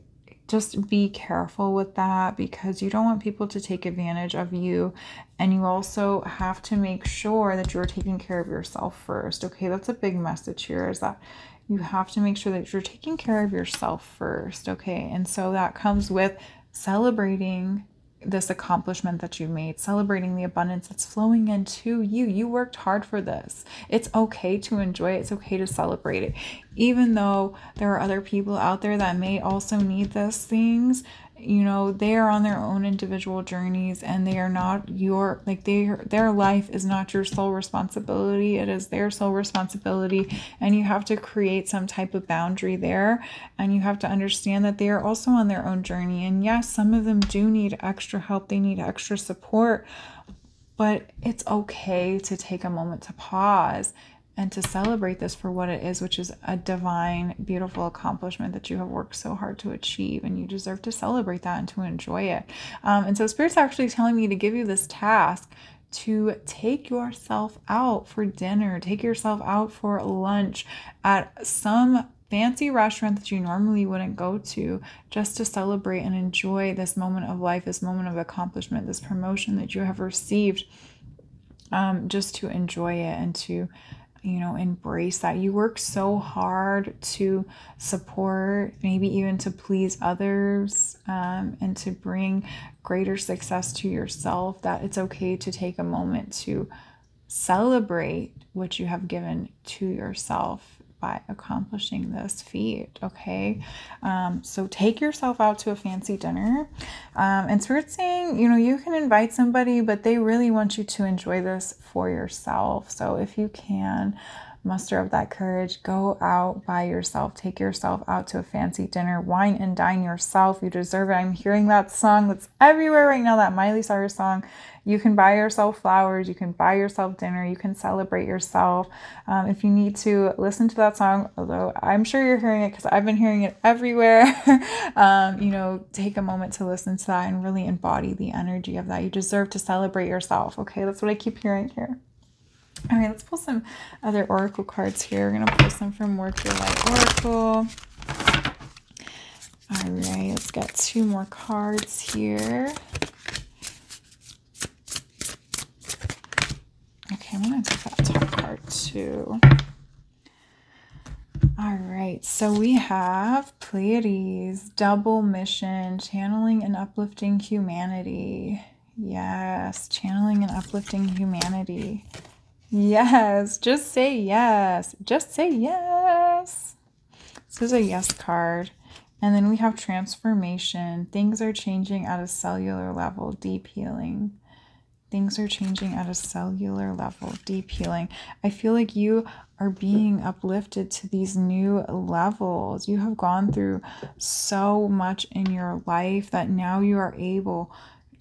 just be careful with that, because you don't want people to take advantage of you. And you also have to make sure that you're taking care of yourself first. Okay, that's a big message here, is that you have to make sure that you're taking care of yourself first. Okay, and so that comes with celebrating this accomplishment that you made, celebrating the abundance that's flowing into you. You worked hard for this. It's okay to enjoy it. It's okay to celebrate it. Even though there are other people out there that may also need these things, you know, they are on their own individual journeys, and they are not your, like, their life is not your sole responsibility. It is their sole responsibility, and you have to create some type of boundary there, and you have to understand that they are also on their own journey. And yes, some of them do need extra help, they need extra support, but it's okay to take a moment to pause and to celebrate this for what it is, which is a divine, beautiful accomplishment that you have worked so hard to achieve, and you deserve to celebrate that and to enjoy it. And so Spirit's actually telling me to give you this task to take yourself out for dinner, take yourself out for lunch at some fancy restaurant that you normally wouldn't go to, just to celebrate and enjoy this moment of life, this moment of accomplishment, this promotion that you have received, just to enjoy it and to, you know, embrace that. You work so hard to support, maybe even to please others, and to bring greater success to yourself, that it's okay to take a moment to celebrate what you have given to yourself by accomplishing this feat. Okay, so take yourself out to a fancy dinner, and Spirit's saying, you know, you can invite somebody, but they really want you to enjoy this for yourself. So if you can muster up that courage, go out by yourself, take yourself out to a fancy dinner, wine and dine yourself. You deserve it. I'm hearing that song that's everywhere right now, that Miley Cyrus song. You can buy yourself flowers, you can buy yourself dinner, you can celebrate yourself. If you need to listen to that song, although I'm sure you're hearing it because I've been hearing it everywhere, you know, take a moment to listen to that and really embody the energy of that. You deserve to celebrate yourself. Okay, that's what I keep hearing here. All right, let's pull some other oracle cards here. We're going to pull some from Work Your Light Oracle. All right, let's get 2 more cards here. Okay, I'm going to take that top card too. All right, so we have Pleiades, double mission, channeling and uplifting humanity. Yes, channeling and uplifting humanity. Yes, just say yes. Just say yes. This is a yes card. And then we have transformation. Things are changing at a cellular level. Deep healing. Things are changing at a cellular level. Deep healing. I feel like you are being uplifted to these new levels. You have gone through so much in your life that now you are able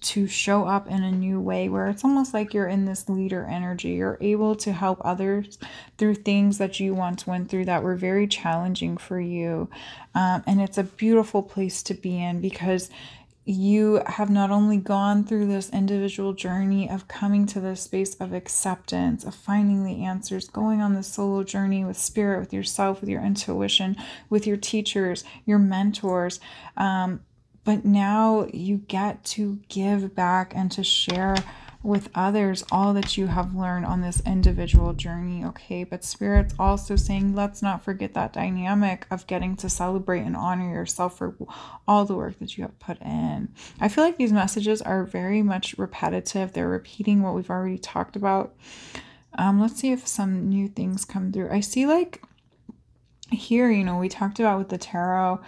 to show up in a new way, where it's almost like you're in this leader energy. You're able to help others through things that you once went through that were very challenging for you. And it's a beautiful place to be in, because you have not only gone through this individual journey of coming to this space of acceptance, of finding the answers, going on this solo journey with spirit, with yourself, with your intuition, with your teachers, your mentors, but now you get to give back and to share with others all that you have learned on this individual journey. Okay, but Spirit's also saying, let's not forget that dynamic of getting to celebrate and honor yourself for all the work that you have put in. I feel like these messages are very much repetitive. They're repeating what we've already talked about. Let's see if some new things come through. I see, like, here, you know, we talked about with the tarot,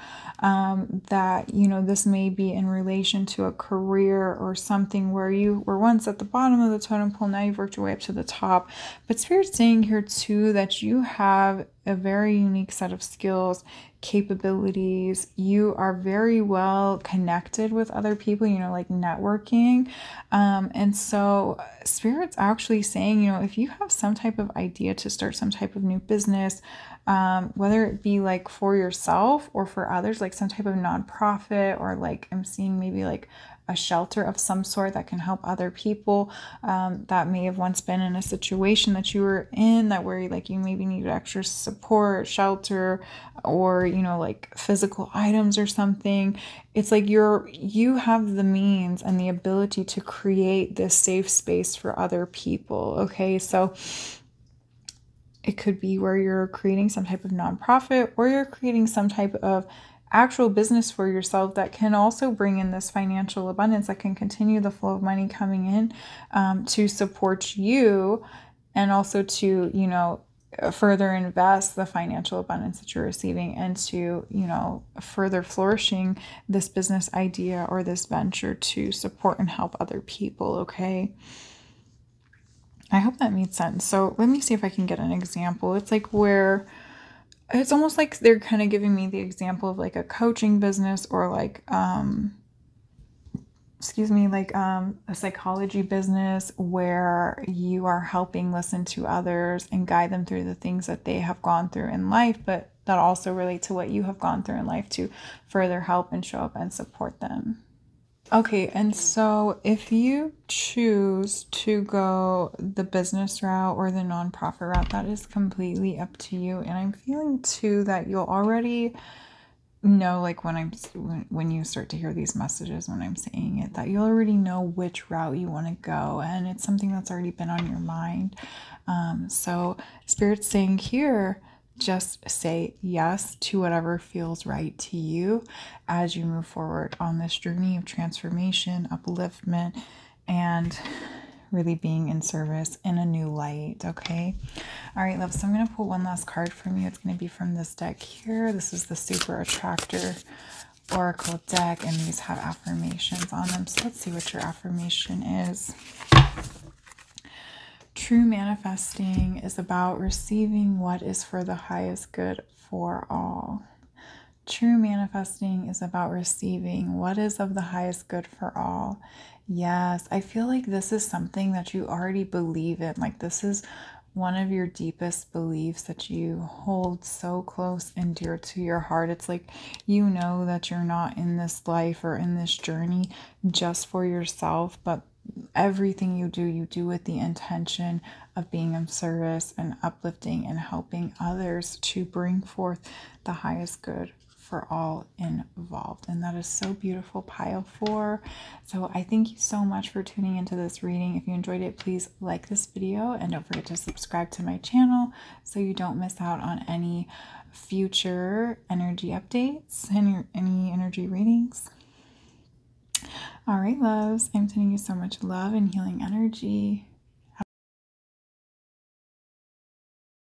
that, you know, this may be in relation to a career or something where you were once at the bottom of the totem pole, now you've worked your way up to the top. But Spirit's saying here too that you have a very unique set of skills, capabilities. You are very well connected with other people, you know, like networking. And so Spirit's actually saying, you know, if you have some type of idea to start some type of new business, whether it be like for yourself or for others, like some type of nonprofit, or like I'm seeing maybe like a shelter of some sort that can help other people that may have once been in a situation that you were in, that where like you maybe needed extra support, shelter, or, you know, like physical items or something. It's like you have the means and the ability to create this safe space for other people. Okay, so it could be where you're creating some type of nonprofit, or you're creating some type of actual business for yourself that can also bring in this financial abundance, that can continue the flow of money coming in, to support you, and also to, you know, further invest the financial abundance that you're receiving into, you know, further flourishing this business idea or this venture to support and help other people, okay? I hope that made sense. So let me see if I can get an example. It's like where it's almost like they're kind of giving me the example of like a coaching business or like, a psychology business where you are helping listen to others and guide them through the things that they have gone through in life, but that also relate to what you have gone through in life to further help and show up and support them. Okay, and so if you choose to go the business route or the nonprofit route, that is completely up to you. And I'm feeling too that you'll already know, like when you start to hear these messages when I'm saying it, that you already know which route you want to go, and it's something that's already been on your mind. So Spirit's saying here, just say yes to whatever feels right to you as you move forward on this journey of transformation, upliftment, and really being in service in a new light, okay? All right, love, so I'm going to pull one last card from you. It's going to be from this deck here. This is the Super Attractor Oracle deck, and these have affirmations on them. So let's see what your affirmation is. True manifesting is about receiving what is for the highest good for all. True manifesting is about receiving what is of the highest good for all. Yes, I feel like this is something that you already believe in. Like this is one of your deepest beliefs that you hold so close and dear to your heart. It's like you know that you're not in this life or in this journey just for yourself, but everything you do with the intention of being of service and uplifting and helping others to bring forth the highest good for all involved. And that is so beautiful, pile 4. So I thank you so much for tuning into this reading. If you enjoyed it, please like this video and don't forget to subscribe to my channel so you don't miss out on any future energy updates and any energy readings. All right, loves, I'm sending you so much love and healing energy.